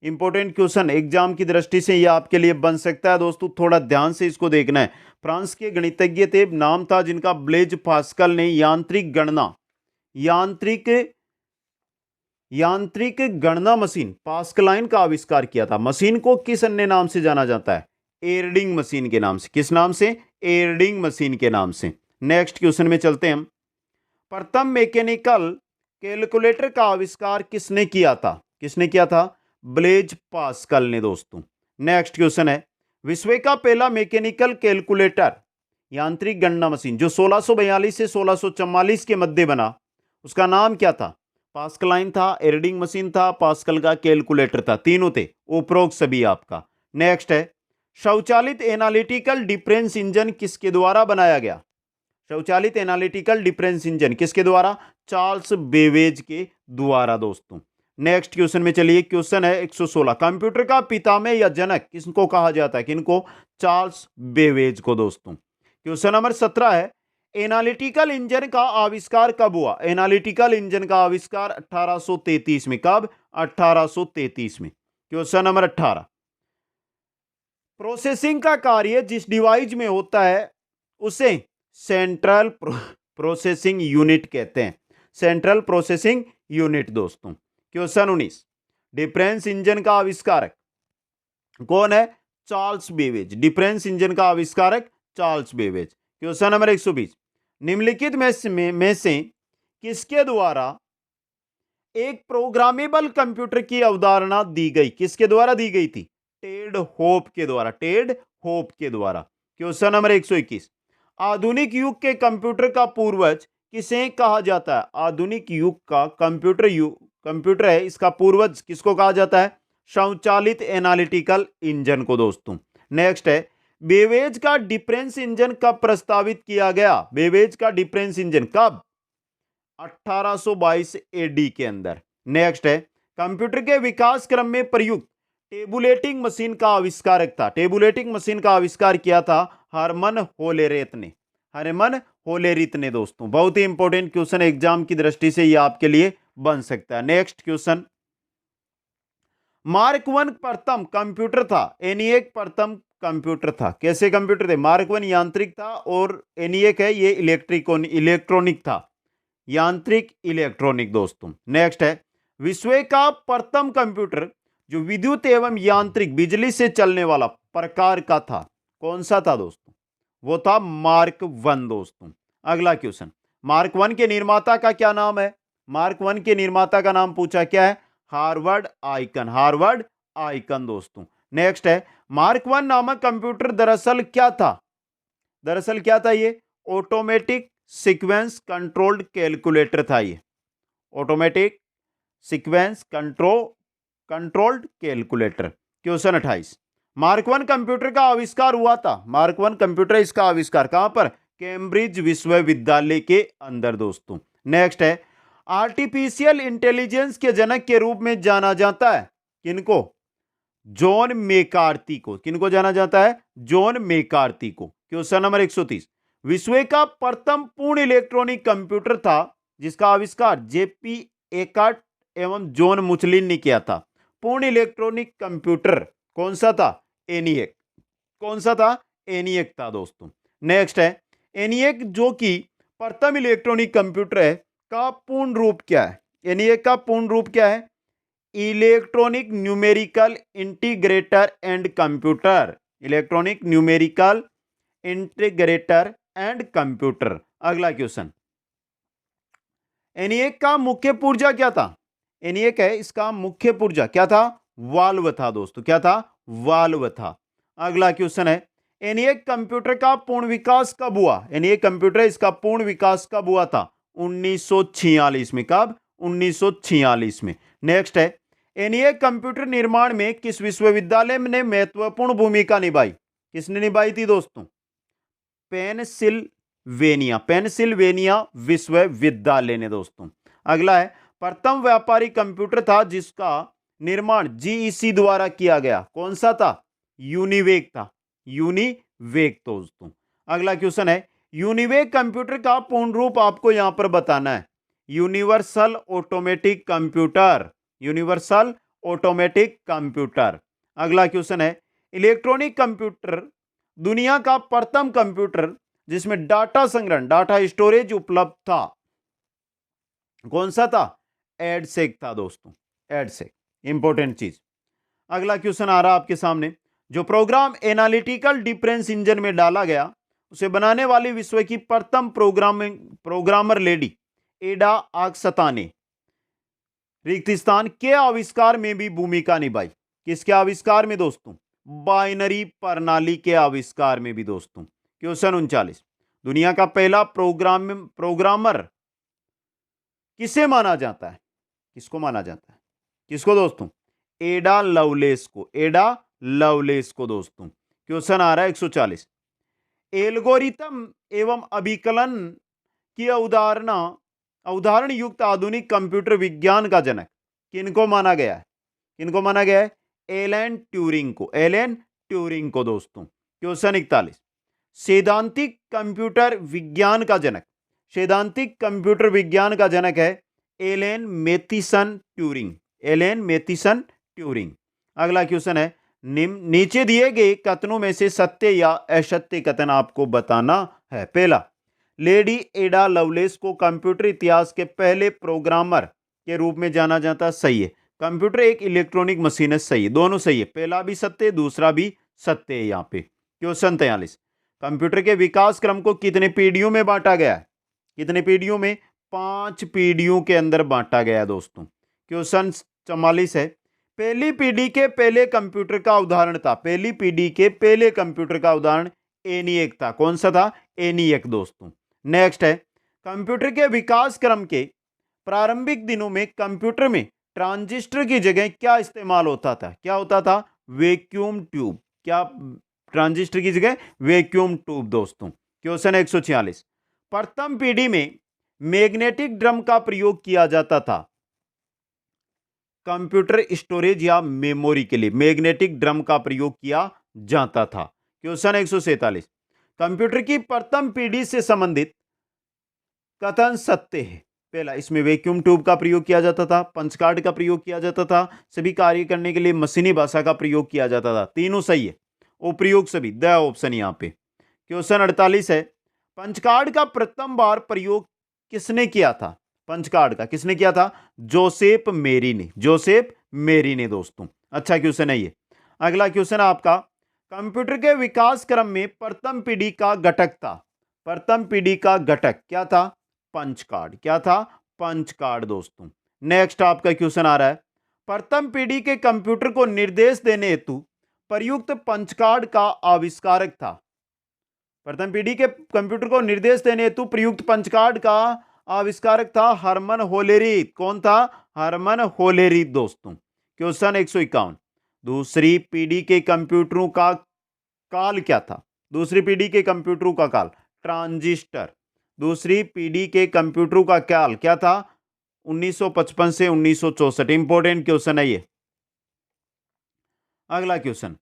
important question exam की दृष्टि से यह आपके लिए बन सकता है दोस्तों, थोड़ा ध्यान से इसको देखना है। फ्रांस के गणितज्ञ थे, नाम था जिनका ब्लेज पास्कल ने यांत्रिक गणना मशीन पास्कलाइन का आविष्कार किया था। मशीन को किस अन्य नाम से जाना जाता है? एर्डिंग मशीन के नाम से। किस नाम से? एर्डिंग मशीन के नाम से। नेक्स्ट क्वेश्चन में चलते हैं हम। प्रथम मैकेनिकल कैलकुलेटर का आविष्कार किसने किया था? किसने किया था? ब्लेज पास्कल ने दोस्तों। नेक्स्ट क्वेश्चन है, विश्व का पहला मैकेनिकल कैलकुलेटर यांत्रिक गणना मशीन जो 1642 से 1644 के मध्य बना, उसका नाम क्या था? पास्कलाइन था, एर्डिंग मशीन था, पास्कल का कैलकुलेटर था। तीनों थे। उपरोक्त सभी आपका। नेक्स्ट है, स्वचालित एनालिटिकल डिफरेंस इंजन किसके द्वारा बनाया गया? स्वचालित एनालिटिकल डिफरेंस इंजन किसके द्वारा? चार्ल्स बेवेज के द्वारा दोस्तों। नेक्स्ट क्वेश्चन में चलिए, क्वेश्चन है 116, कंप्यूटर का पितामह या जनक किसको कहा जाता है? किनको? चार्ल्स बेवेज को दोस्तों। क्वेश्चन नंबर 17 है, एनालिटिकल इंजन का आविष्कार कब हुआ? एनालिटिकल इंजन का आविष्कार 1833 में। कब? 1833 में। क्वेश्चन नंबर 18, प्रोसेसिंग का कार्य जिस डिवाइस में होता है उसे सेंट्रल प्रोसेसिंग यूनिट कहते हैं। सेंट्रल प्रोसेसिंग यूनिट दोस्तों। क्वेश्चन 19, डिफरेंस इंजन का आविष्कारक कौन है? Charles Babbage. डिफरेंस इंजन का आविष्कारक चार्ल्स बेवेज। क्वेश्चन नंबर 120, निम्नलिखित में से किसके द्वारा एक प्रोग्रामेबल कंप्यूटर की अवधारणा दी गई? किसके द्वारा दी गई थी? टेड होप के द्वारा। टेड होप के द्वारा। क्वेश्चन नंबर 121, आधुनिक युग के कंप्यूटर का पूर्वज किसे कहा जाता है? आधुनिक युग का कंप्यूटर है, इसका पूर्वज किसको कहा जाता है? स्वचालित एनालिटिकल इंजन को दोस्तों। नेक्स्ट है, बेवेज का डिफरेंस इंजन कब प्रस्तावित किया गया? बेवेज का डिफरेंस इंजन कब? 1822 AD के अंदर। नेक्स्ट है, कंप्यूटर के विकास क्रम में प्रयुक्त टेबुलेटिंग मशीन का आविष्कारक था। टेबुलेटिंग मशीन का आविष्कार किया था हरमन होलेरेत ने। हरमन होलेरित ने दोस्तों। बहुत ही इंपॉर्टेंट क्वेश्चन एग्जाम की दृष्टि से ये आपके लिए बन सकता है। नेक्स्ट क्वेश्चन, मार्क वन प्रथम कंप्यूटर था, एनिएक प्रथम कंप्यूटर था। कैसे कंप्यूटर थे? मार्क वन यांत्रिक था और एनिएक है ये इलेक्ट्रॉनिक था। यांत्रिक इलेक्ट्रॉनिक दोस्तों। नेक्स्ट है, विश्व का प्रथम कंप्यूटर जो विद्युत एवं यांत्रिक बिजली से चलने वाला प्रकार का था, कौन सा था दोस्तों? वो था मार्क वन दोस्तों। अगला क्वेश्चन, मार्क वन के निर्माता का क्या नाम है? मार्क वन के निर्माता का नाम पूछा, क्या है? Harvard icon. हार्वर्ड आइकन दोस्तों। नेक्स्ट है, मार्क वन नामक कंप्यूटर दरअसल क्या था? दरअसल क्या था ये? ऑटोमेटिक सीक्वेंस कंट्रोल्ड कैलकुलेटर था ये। Automatic sequence controlled calculator. Question 28, mark one computer का आविष्कार हुआ था। मार्क वन कंप्यूटर इसका आविष्कार कहां पर? कैम्ब्रिज विश्वविद्यालय के अंदर दोस्तों। नेक्स्ट है, आर्टिफिशियल इंटेलिजेंस के जनक के रूप में जाना जाता है किनको? जॉन मेकार्थी को। किनको जाना जाता है? जॉन मेकार्थी को। क्वेश्चन नंबर 130, विश्व का प्रथम पूर्ण इलेक्ट्रॉनिक कंप्यूटर था जिसका आविष्कार जेपी एकार्ट एवं जॉन मुचलिन ने किया था। पूर्ण इलेक्ट्रॉनिक कंप्यूटर कौन सा था? एनिएक। कौन सा था? एनिएक था दोस्तों। नेक्स्ट है, एनिएक जो कि प्रथम इलेक्ट्रॉनिक कंप्यूटर है का पूर्ण रूप क्या है? एनिएक का पूर्ण रूप क्या है? Electronic numerical integrator and computer. Electronic numerical integrator and computer. अगला क्वेश्चन, एनिएक का मुख्य पुर्जा क्या था? एनिएक है इसका मुख्य पुर्जा क्या था? वाल्व था दोस्तों। क्या था? वाल्व था। अगला क्वेश्चन है, एनिएक कंप्यूटर का पूर्ण विकास कब हुआ? एनिएक कंप्यूटर इसका पूर्ण विकास कब हुआ था? 1946 में। कब? 1946 में। नेक्स्ट है, एनिएक कंप्यूटर निर्माण में किस विश्वविद्यालय ने महत्वपूर्ण भूमिका निभाई? किसने निभाई थी दोस्तों? पेंसिल्वेनिया विश्वविद्यालय ने दोस्तों। अगला है, प्रथम व्यापारिक कंप्यूटर था जिसका निर्माण जीईसी द्वारा किया गया, कौन सा था? यूनिवेक था। यूनिवेक दोस्तों। अगला क्वेश्चन है, यूनिवेक कंप्यूटर का पूर्ण रूप आपको यहां पर बताना है। Universal automatic computer. Universal automatic computer. अगला क्वेश्चन है, इलेक्ट्रॉनिक कंप्यूटर दुनिया का प्रथम कंप्यूटर जिसमें डाटा संग्रहण, डाटा स्टोरेज उपलब्ध था, कौन सा था? एडसेक था दोस्तों। एडसेक इंपॉर्टेंट चीज। अगला क्वेश्चन आ रहा आपके सामने, जो प्रोग्राम एनालिटिकल डिफरेंस इंजन में डाला गया उसे बनाने वाली विश्व की प्रथम प्रोग्रामर लेडी एडा आक्सता ने रिक्त स्थान के आविष्कार में भी भूमिका निभाई। किसके आविष्कार में दोस्तों? बाइनरी प्रणाली के आविष्कार में भी दोस्तों। क्वेश्चन 39, दुनिया का पहला प्रोग्रामर किसे माना जाता है? किसको माना जाता है? किसको दोस्तों? एडा लवलेस को। एडा लवलेस को दोस्तों। क्वेश्चन आ रहा है 140, एल्गोरिथम एवं अभिकलन की अवधारण युक्त आधुनिक कंप्यूटर विज्ञान का जनक किनको माना गया है? किनको माना गया है? एलन ट्यूरिंग को। एलन ट्यूरिंग को दोस्तों। क्वेश्चन 41, सैद्धांतिक कंप्यूटर विज्ञान का जनक, सैद्धांतिक कंप्यूटर विज्ञान का जनक है Alan Mathison Turing. Alan Mathison Turing. अगला क्वेश्चन है, नीचे दिए गए कथनों में से सत्य या असत्य कथन आपको बताना है। पहला, लेडी एडा लवलेस को कंप्यूटर इतिहास के पहले प्रोग्रामर के रूप में जाना जाता। सही है। कंप्यूटर एक इलेक्ट्रॉनिक मशीन है। सही है, दोनों सही है। पहला भी सत्य, दूसरा भी सत्य है यहाँ पे। क्वेश्चन 43, कंप्यूटर के विकास क्रम को कितने पीढ़ियों में बांटा गया है? कितने पीढ़ियों में? 5 पीढ़ियों के अंदर बांटा गया है दोस्तों। क्वेश्चन 44 है, पहली पीढ़ी के पहले कंप्यूटर का उदाहरण था। पहली पीढ़ी के पहले कंप्यूटर का उदाहरण एनिएक था। कौन सा था? एनिएक दोस्तों। नेक्स्ट है, कंप्यूटर के विकास क्रम के प्रारंभिक दिनों में कंप्यूटर में ट्रांजिस्टर की जगह क्या इस्तेमाल होता था? क्या होता था? Vacuum tube. क्या? ट्रांजिस्टर की जगह वैक्यूम ट्यूब दोस्तों। क्वेश्चन 146, प्रथम पीढ़ी में मैग्नेटिक ड्रम का प्रयोग किया जाता था। कंप्यूटर स्टोरेज या मेमोरी के लिए मैग्नेटिक ड्रम का प्रयोग किया जाता था। क्वेश्चन 147, कंप्यूटर की प्रथम पीढ़ी से संबंधित कथन सत्य है। पहला, इसमें वैक्यूम ट्यूब का प्रयोग किया जाता था, पंच कार्ड का प्रयोग किया जाता था, सभी कार्य करने के लिए मशीनी भाषा का प्रयोग किया जाता था। तीनों सही है, उपयोग सभी, द ऑप्शन यहां पे। क्वेश्चन 48 है, पंच कार्ड का प्रथम बार प्रयोग किसने किया था? पंच कार्ड का किसने किया था? जोसेफ मेरी ने, जोसेफ मेरी ने दोस्तों। अच्छा क्वेश्चन है ये। अगला क्वेश्चन आपका, कंप्यूटर के विकास क्रम में प्रथम पीढ़ी का घटक था, प्रथम पीढ़ी का घटक क्या था? Punch card. क्या था? पंच कार्ड दोस्तों। नेक्स्ट आपका क्वेश्चन आ रहा है, प्रथम पीढ़ी के कंप्यूटर को निर्देश देने हेतु प्रयुक्त पंच कार्ड का आविष्कारक था। प्रथम पीढ़ी के कंप्यूटर को निर्देश देने हेतु प्रयुक्त पंच कार्ड का आविष्कारक था हरमन होलेरीथ। कौन था? हरमन होलेरीथ दोस्तों। क्वेश्चन 151, दूसरी पीढ़ी के कंप्यूटरों का काल क्या था? दूसरी पीढ़ी के कंप्यूटरों का काल ट्रांजिस्टर। दूसरी पीढ़ी के कंप्यूटरों का काल क्या था? 1955 से 1964। इंपॉर्टेंट क्वेश्चन है ये। अगला क्वेश्चन,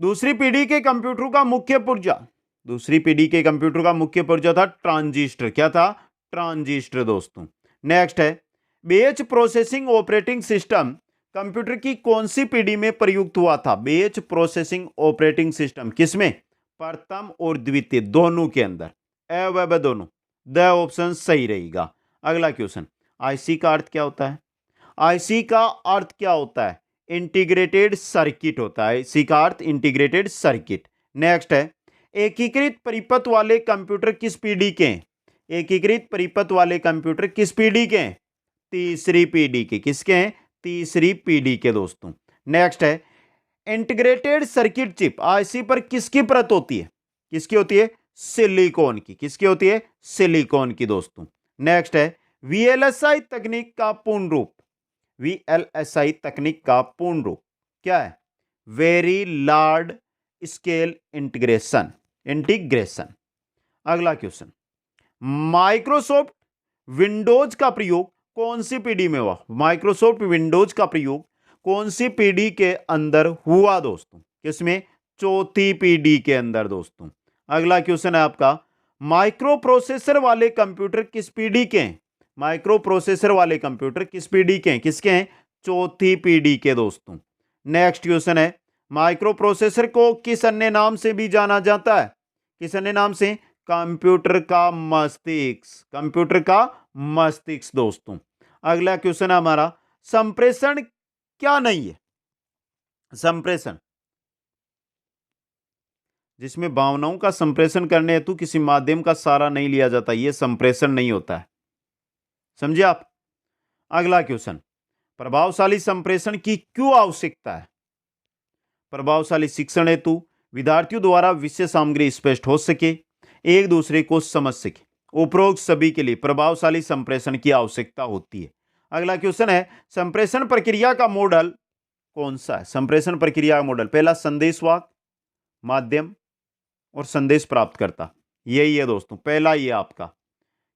दूसरी पीढ़ी के कंप्यूटरों का मुख्य पुर्जा, दूसरी पीढ़ी के कंप्यूटर का मुख्य पुर्जा था ट्रांजिस्टर। क्या था? ट्रांजिस्टर दोस्तों। नेक्स्ट है, बेच प्रोसेसिंग ऑपरेटिंग सिस्टम कंप्यूटर की कौन सी पीढ़ी में प्रयुक्त हुआ था? बेच प्रोसेसिंग ऑपरेटिंग सिस्टम किसमें? प्रथम और द्वितीय दोनों के अंदर, ए व ब दोनों। द ऑप्शन सही रहेगा। अगला क्वेश्चन, आईसी का अर्थ क्या होता है? आईसी का अर्थ क्या होता है? इंटीग्रेटेड सर्किट होता है। आईसी का अर्थ इंटीग्रेटेड सर्किट। नेक्स्ट है, एकीकृत परिपथ वाले कंप्यूटर किस पीढ़ी के हैं? एकीकृत परिपथ वाले कंप्यूटर किस पीढ़ी के हैं? तीसरी पीढ़ी के। किसके हैं? तीसरी पीढ़ी के दोस्तों। नेक्स्ट है, इंटीग्रेटेड सर्किट चिप आईसी पर किसकी परत होती है? किसकी होती है? सिलिकॉन की। किसकी होती है? सिलिकॉन की दोस्तों। नेक्स्ट है, वीएलएसआई तकनीक का पूर्ण रूप, वीएलएसआई तकनीक का पूर्ण रूप क्या है? Very large scale integration, integration. अगला क्वेश्चन, माइक्रोसॉफ्ट विंडोज का प्रयोग कौन सी पीढ़ी में हुआ? माइक्रोसॉफ्ट विंडोज का प्रयोग कौन सी पीढ़ी के अंदर हुआ दोस्तों? किसमें? चौथी पीढ़ी के अंदर दोस्तों। अगला क्वेश्चन है आपका, माइक्रो प्रोसेसर वाले कंप्यूटर किस पीढ़ी के हैं? माइक्रो प्रोसेसर वाले कंप्यूटर किस पीढ़ी के हैं? किसके हैं? चौथी पीढ़ी के दोस्तों। नेक्स्ट क्वेश्चन है, माइक्रो प्रोसेसर को किस अन्य नाम से भी जाना जाता है? किस अन्य नाम से? कंप्यूटर का मस्तिष्क, कंप्यूटर का मस्तिष्क दोस्तों। अगला क्वेश्चन है हमारा, संप्रेषण क्या नहीं है? संप्रेषण जिसमें भावनाओं का संप्रेषण करने हेतु किसी माध्यम का सहारा नहीं लिया जाता, यह संप्रेषण नहीं होता है। समझे आप? अगला क्वेश्चन, प्रभावशाली संप्रेषण की क्यों आवश्यकता है? प्रभावशाली शिक्षण हेतु, विद्यार्थियों द्वारा विषय सामग्री स्पष्ट हो सके, एक दूसरे को समझ सके। उपरोक्त सभी के लिए प्रभावशाली संप्रेषण की आवश्यकता होती है। अगला क्वेश्चन है, संप्रेषण प्रक्रिया का मॉडल कौन सा है? संप्रेषण प्रक्रिया का मॉडल, पहला संदेशवाहक, माध्यम और संदेश प्राप्त करता, यही है दोस्तों। पहला ये आपका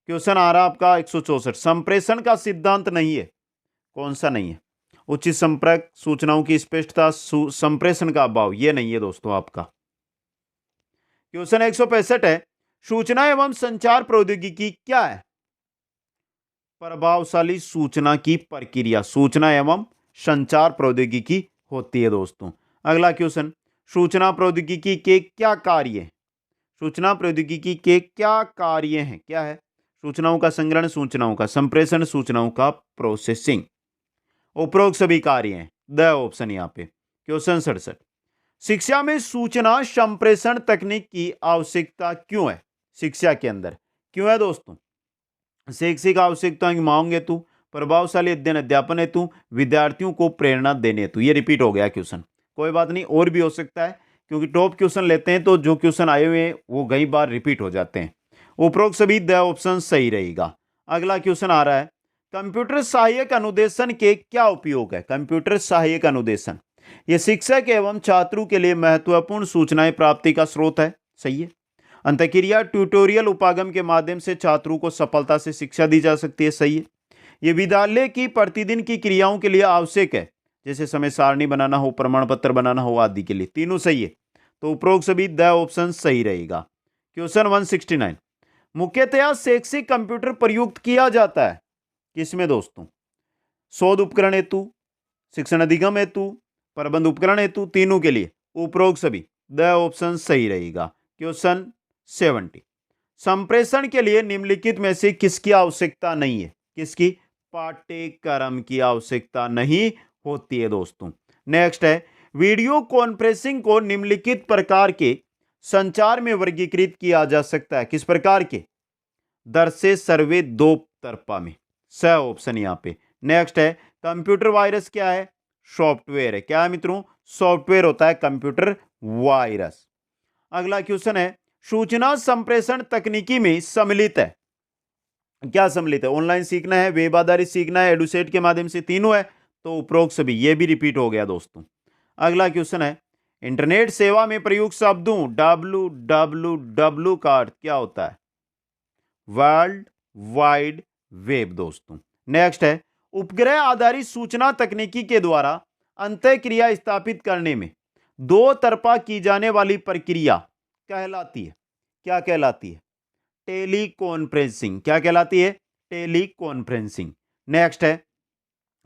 क्वेश्चन आ रहा आपका 164, संप्रेषण का सिद्धांत नहीं है। कौन सा नहीं है? उचित संपर्क, सूचनाओं की स्पष्टता, संप्रेषण का अभाव, यह नहीं है दोस्तों आपका। क्वेश्चन 165 है, सूचना एवं संचार प्रौद्योगिकी क्या है? प्रभावशाली सूचना की प्रक्रिया सूचना एवं संचार प्रौद्योगिकी होती है दोस्तों। अगला क्वेश्चन, सूचना प्रौद्योगिकी के क्या कार्य हैं? सूचना प्रौद्योगिकी के क्या कार्य हैं? क्या है? सूचनाओं का संग्रहण, सूचनाओं का संप्रेषण, सूचनाओं का प्रोसेसिंग। उपरोक्त सभी कार्य हैं, द ऑप्शन यहां पे। क्वेश्चन 67, शिक्षा में सूचना संप्रेषण तकनीक की आवश्यकता क्यों है? शिक्षा के अंदर क्यों है दोस्तों? शैक्षिक आवश्यकताओं की मांग हेतु, प्रभावशाली अध्ययन अध्यापन हेतु, विद्यार्थियों को प्रेरणा देने हेतु। ये रिपीट हो गया क्वेश्चन, कोई बात नहीं, और भी हो सकता है, क्योंकि टॉप क्वेश्चन लेते हैं तो जो क्वेश्चन आए हुए हैं वो कई बार रिपीट हो जाते हैं। उपरोक्त सभी द ऑप्शन सही रहेगा। अगला क्वेश्चन आ रहा है, कंप्यूटर सहायक अनुदेशन के क्या उपयोग है? कंप्यूटर सहायक अनुदेशन ये शिक्षक एवं छात्रों के लिए महत्वपूर्ण सूचनाएं प्राप्ति का स्रोत है। सही है। अंतःक्रिया ट्यूटोरियल उपागम के माध्यम से छात्रों को सफलता से शिक्षा दी जा सकती है। सही है। ये विद्यालय की प्रतिदिन की क्रियाओं के लिए आवश्यक है, जैसे समय सारणी बनाना हो, प्रमाण पत्र बनाना हो आदि के लिए। तीनों सही है, तो उपरोक्त सभी द ऑप्शन सही रहेगा। क्वेश्चन 169, मुख्यतया शैक्षिक कंप्यूटर प्रयुक्त किया जाता है किसमें दोस्तों? शोध उपकरण हेतु, शिक्षण अधिगम हेतु, प्रबंध उपकरण हेतु, तीनों के लिए। उपरोक्त सभी द ऑप्शन सही रहेगा। क्वेश्चन 70, संप्रेषण के लिए निम्नलिखित में से किसकी आवश्यकता नहीं है? किसकी? पाठ्यक्रम की आवश्यकता नहीं होती है दोस्तों। नेक्स्ट है, वीडियो कॉन्फ्रेंसिंग को निम्नलिखित प्रकार के संचार में वर्गीकृत किया जा सकता है। किस प्रकार के? दृश्य सर्वे दो तरफा में। स ऑप्शन यहां पे। नेक्स्ट है, कंप्यूटर वायरस क्या है? सॉफ्टवेयर है। क्या है मित्रों? सॉफ्टवेयर होता है कंप्यूटर वायरस। अगला क्वेश्चन है, सूचना संप्रेषण तकनीकी में सम्मिलित है। क्या सम्मिलित है? ऑनलाइन सीखना है, वेब आधारित सीखना है, एडुसेट के माध्यम से, तीनों है, तो उपरोक्त सभी। ये भी रिपीट हो गया दोस्तों। अगला क्वेश्चन है, इंटरनेट सेवा में प्रयुक्त शब्दों www का अर्थ क्या होता है? वर्ल्ड वाइड वेब दोस्तों। नेक्स्ट है, उपग्रह आधारित सूचना तकनीकी के द्वारा अंतःक्रिया स्थापित करने में दो तरफा की जाने वाली प्रक्रिया कहलाती है। क्या कहलाती है? टेलीकॉन्फ्रेंसिंग। क्या कहलाती है? टेलीकॉन्फ्रेंसिंग। नेक्स्ट है,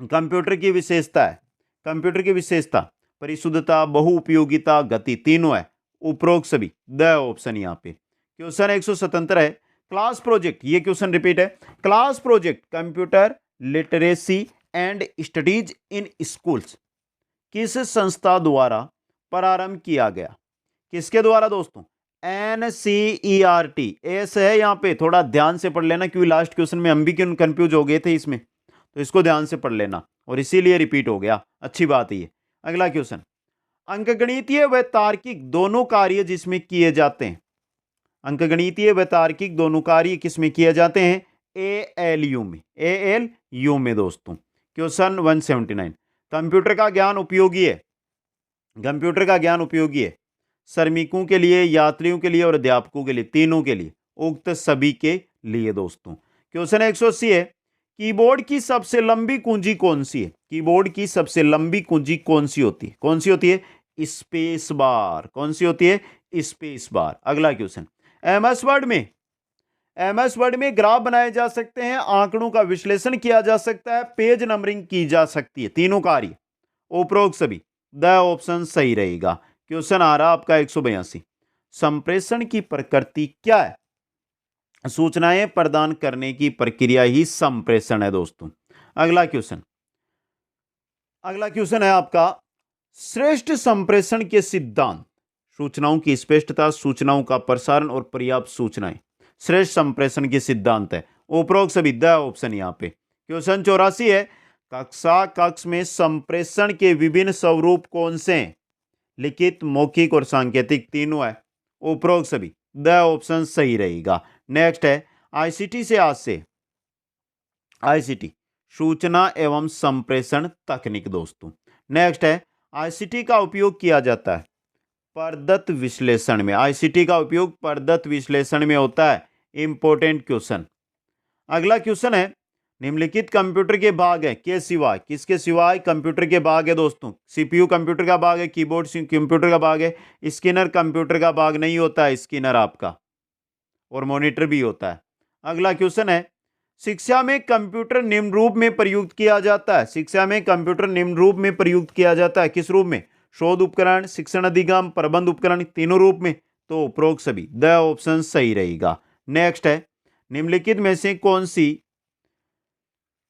कंप्यूटर की विशेषता है। कंप्यूटर की विशेषता परिशुद्धता, बहुउपयोगिता, गति, तीनों है। उपरोक्त सभी द ऑप्शन यहां पे। क्वेश्चन 177 है, क्लास प्रोजेक्ट। ये क्वेश्चन रिपीट है। Class project computer literacy and studies in schools किस संस्था द्वारा प्रारंभ किया गया? किसके द्वारा दोस्तों? NCERT। एस है यहां पे, थोड़ा ध्यान से पढ़ लेना, क्योंकि लास्ट क्वेश्चन में हम भी क्यों कंफ्यूज हो गए थे इसमें, तो इसको ध्यान से पढ़ लेना, और इसीलिए रिपीट हो गया। अच्छी बात है ये। अगला क्वेश्चन, अंकगणितीय व तार्किक दोनों कार्य जिसमें किए जाते हैं, अंकगणितीय व तार्किक दोनों कार्य किसमें किए जाते हैं? ALU में। ALU में दोस्तों। क्वेश्चन 179, कंप्यूटर का ज्ञान उपयोगी है। कंप्यूटर का ज्ञान उपयोगी है श्रमिकों के लिए, यात्रियों के लिए और अध्यापकों के लिए, तीनों के लिए। उक्त सभी के लिए दोस्तों। क्वेश्चन 180 है, कीबोर्ड की सबसे लंबी कुंजी कौन सी है? कीबोर्ड की सबसे लंबी कुंजी कौन सी होती है? कौन सी होती है? Space bar. कौन सी होती है? Space bar. अगला क्वेश्चन, एमएस वर्ड में ग्राफ बनाए जा सकते हैं, आंकड़ों का विश्लेषण किया जा सकता है, पेज नंबरिंग की जा सकती है, तीनों कार्य। उपरोक्त सभी द ऑप्शन सही रहेगा। क्वेश्चन आ रहा आपका 182, संप्रेषण की प्रकृति क्या है? सूचनाएं प्रदान करने की प्रक्रिया ही संप्रेषण है दोस्तों। अगला क्वेश्चन है आपका, श्रेष्ठ संप्रेषण के सिद्धांत। सूचनाओं की स्पष्टता, सूचनाओं का प्रसारण और पर्याप्त सूचनाएं श्रेष्ठ संप्रेषण के सिद्धांत है। उपरोक्त सभी द ऑप्शन यहां पे। क्वेश्चन 84 है, कक्षा कक्ष में संप्रेषण के विभिन्न स्वरूप कौन से हैं? लिखित, मौखिक और सांकेतिक, तीनों है। उपरोक्त सभी द ऑप्शन सही रहेगा। नेक्स्ट है, आईसीटी से आज से। आईसीटी सूचना एवं संप्रेषण तकनीक दोस्तों। नेक्स्ट है, आईसीटी का उपयोग किया जाता है प्रदत्त विश्लेषण में। आईसीटी का उपयोग प्रदत्त विश्लेषण में होता है। Important question. अगला क्वेश्चन है, निम्नलिखित कंप्यूटर के भाग है के सिवाय। किसके सिवाय? कंप्यूटर के भाग है दोस्तों। सीपीयू कंप्यूटर का भाग है, कीबोर्ड कंप्यूटर का भाग है, स्कैनर कंप्यूटर का भाग नहीं होता है, स्कैनर आपका, और मॉनिटर भी होता है। अगला क्वेश्चन है, शिक्षा में कंप्यूटर निम्न रूप में प्रयुक्त किया जाता है। शिक्षा में कंप्यूटर निम्न रूप में प्रयुक्त किया जाता है। किस रूप में? शोध उपकरण, शिक्षण अधिगम, प्रबंध उपकरण, तीनों रूप में। तो उपरोक्त सभी द ऑप्शन सही रहेगा। नेक्स्ट है, निम्नलिखित में से कौन सी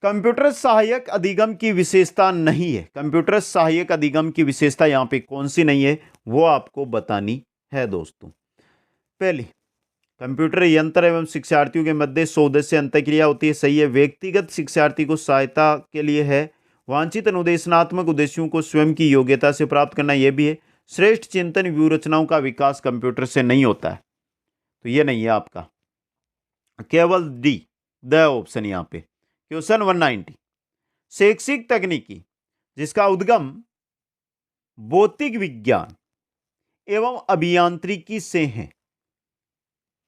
कंप्यूटर सहायक अधिगम की विशेषता नहीं है? कंप्यूटर सहायक अधिगम की विशेषता यहां पे कौन सी नहीं है, वो आपको बतानी है दोस्तों। पहली, कंप्यूटर यंत्र एवं शिक्षार्थियों के मध्य सौदेश्य अंतःक्रिया होती है, सही है। व्यक्तिगत शिक्षार्थी को सहायता के लिए है। वांछित अनुदेशनात्मक उद्देश्यों को स्वयं की योग्यता से प्राप्त करना, यह भी है। श्रेष्ठ चिंतन व्यूहरचनाओं का विकास कंप्यूटर से नहीं होता है, तो यह नहीं है आपका, केवल डी द ऑप्शन यहां पे। क्वेश्चन 190, शैक्षिक तकनीकी जिसका उद्गम भौतिक विज्ञान एवं अभियांत्रिकी से है।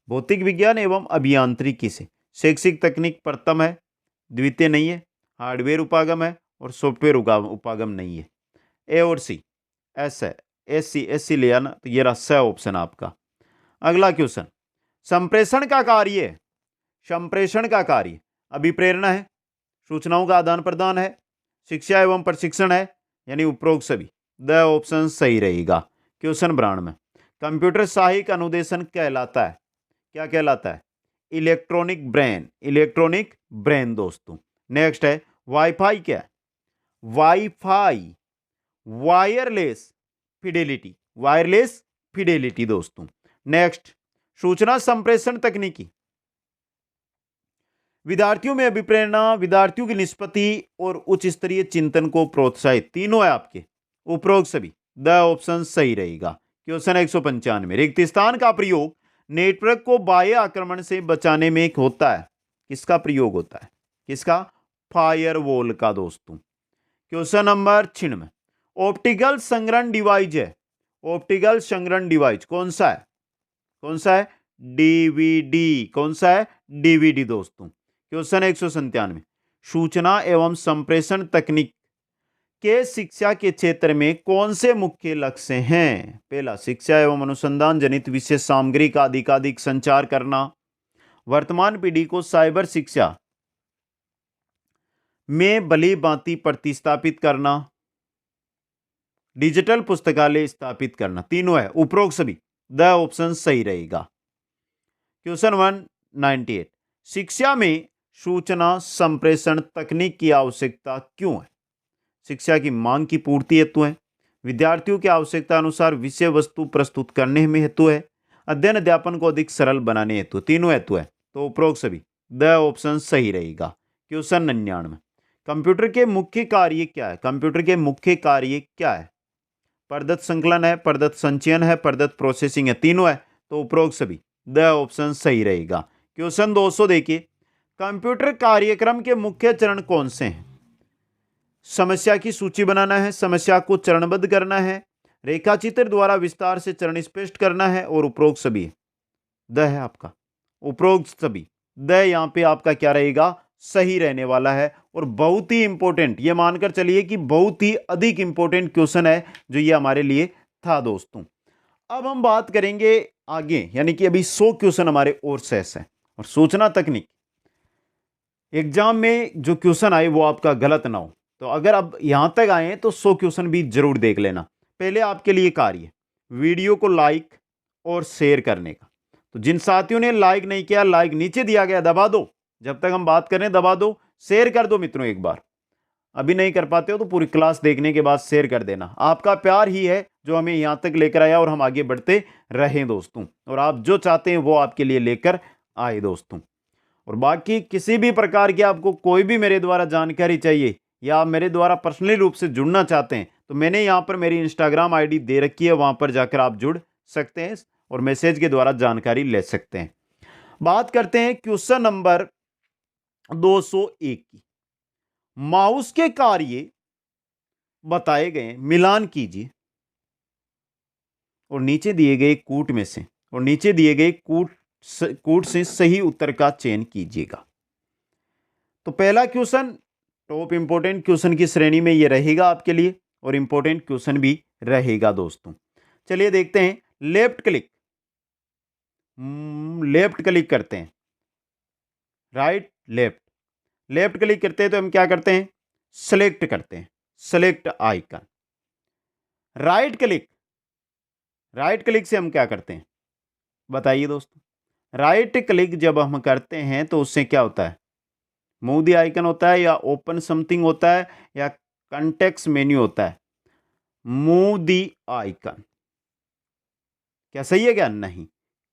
भौतिक विज्ञान एवं अभियांत्रिकी से शैक्षिक तकनीक प्रथम है, द्वितीय नहीं है। हार्डवेयर उपागम है और सॉफ्टवेयर उपागम नहीं है। ए और सी, एस है, एस सी ले आना, तो ये रहा स ऑप्शन आपका। अगला क्वेश्चन, संप्रेषण का कार्य, संप्रेषण का कार्य अभिप्रेरणा है, सूचनाओं का आदान प्रदान है, शिक्षा एवं प्रशिक्षण है, यानी उपरोक्त सभी। द ऑप्शन सही रहेगा। क्वेश्चन 92 में, कंप्यूटर सहायक अनुदेशन कहलाता है, क्या कहलाता है? इलेक्ट्रॉनिक ब्रेन, इलेक्ट्रॉनिक ब्रेन दोस्तों। नेक्स्ट है वाईफाई, क्या है? Wifi wireless Fidelity, wireless Fidelity दोस्तों। नेक्स्ट, सूचना संप्रेषण तकनीकी, विद्यार्थियों में अभिप्रेरणा, विद्यार्थियों की निष्पत्ति और उच्च स्तरीय चिंतन को प्रोत्साहित, तीनों है आपके, उपरोक्त सभी। द ऑप्शन सही रहेगा। क्वेश्चन 195, रिक्त स्थान का प्रयोग नेटवर्क को बाह्य आक्रमण से बचाने में होता है, किसका प्रयोग होता है? किसका? फायरवॉल का दोस्तों। क्वेश्चन नंबर 96, ऑप्टिकल संग्रहण डिवाइस है, ऑप्टिकल संग्रहण डिवाइस कौन सा है? कौन सा है? डीवीडी। कौन सा है? डीवीडी दोस्तों। क्वेश्चन 197, सूचना एवं संप्रेषण तकनीक के शिक्षा के क्षेत्र में कौन से मुख्य लक्ष्य हैं? पहला, शिक्षा एवं अनुसंधान जनित विशेष सामग्री का अधिकाधिक संचार करना, वर्तमान पीढ़ी को साइबर शिक्षा में भली भांति प्रतिस्थापित करना, डिजिटल पुस्तकालय स्थापित करना, तीनों है, उपरोक्त सभी। द ऑप्शन सही रहेगा। क्वेश्चन 198, शिक्षा में सूचना संप्रेषण तकनीक की आवश्यकता क्यों है? शिक्षा की मांग की पूर्ति हेतु है, विद्यार्थियों की आवश्यकता अनुसार विषय वस्तु प्रस्तुत करने में हेतु है, अध्ययन अध्यापन को अधिक सरल बनाने हेतु, तीनों हेतु है, तो उपरोक्त सभी। द ऑप्शन सही रहेगा। क्वेश्चन 99, कंप्यूटर के मुख्य कार्य क्या है? कंप्यूटर के मुख्य कार्य क्या है? प्रदत्त संकलन है, प्रदत्त संचयन है, प्रदत्त प्रोसेसिंग है, तीनों है, तो उपरोक्त सभी। द ऑप्शन सही रहेगा। क्वेश्चन 200 देखिए, कंप्यूटर कार्यक्रम के मुख्य चरण कौन से हैं? समस्या की सूची बनाना है, समस्या को चरणबद्ध करना है, रेखाचित्र द्वारा विस्तार से चरण स्पष्ट करना है, और उपरोक्त सभी। द है आपका, उपरोक्त सभी। द यहां पे आपका क्या रहेगा? सही रहने वाला है, और बहुत ही इंपॉर्टेंट, ये मानकर चलिए कि बहुत ही अधिक इंपॉर्टेंट क्वेश्चन है जो ये हमारे लिए था दोस्तों। अब हम बात करेंगे आगे, यानी कि अभी 100 क्वेश्चन हमारे और शेष है, और सूचना तकनीक एग्जाम में जो क्वेश्चन आए वो आपका गलत ना हो, तो अगर अब यहां तक आए तो 100 क्वेश्चन भी जरूर देख लेना। पहले आपके लिए कार्य, वीडियो को लाइक और शेयर करने का। तो जिन साथियों ने लाइक नहीं किया, लाइक नीचे दिया गया दबा दो, जब तक हम बात करें दबा दो, शेयर कर दो मित्रों एक बार। अभी नहीं कर पाते हो तो पूरी क्लास देखने के बाद शेयर कर देना। आपका प्यार ही है जो हमें यहां तक लेकर आया और हम आगे बढ़ते रहें दोस्तों, और आप जो चाहते हैं वो आपके लिए लेकर आए दोस्तों। और बाकी किसी भी प्रकार की आपको कोई भी मेरे द्वारा जानकारी चाहिए, या आप मेरे द्वारा पर्सनली रूप से जुड़ना चाहते हैं, तो मैंने यहाँ पर मेरी इंस्टाग्राम आईडी दे रखी है, वहां पर जाकर आप जुड़ सकते हैं और मैसेज के द्वारा जानकारी ले सकते हैं। बात करते हैं क्वेश्चन नंबर 201 की। माउस के कार्य बताए गए, मिलान कीजिए और नीचे दिए गए कूट में से, और नीचे दिए गए कूट से सही उत्तर का चयन कीजिएगा। तो पहला क्वेश्चन टॉप इंपोर्टेंट क्वेश्चन की श्रेणी में ये रहेगा आपके लिए, और इंपोर्टेंट क्वेश्चन भी रहेगा दोस्तों। चलिए देखते हैं। लेफ्ट क्लिक, लेफ्ट क्लिक करते हैं, राइट लेफ्ट, लेफ्ट क्लिक करते हैं तो हम क्या करते हैं? सेलेक्ट करते हैं, select icon. Right click, right click से हम क्या करते हैं बताइए दोस्तों? राइट क्लिक जब हम करते हैं तो उससे क्या होता है? मूव द आइकन होता है, या ओपन समथिंग होता है, या कॉन्टेक्स्ट मेन्यू होता है? Move the icon. क्या सही है क्या? नहीं,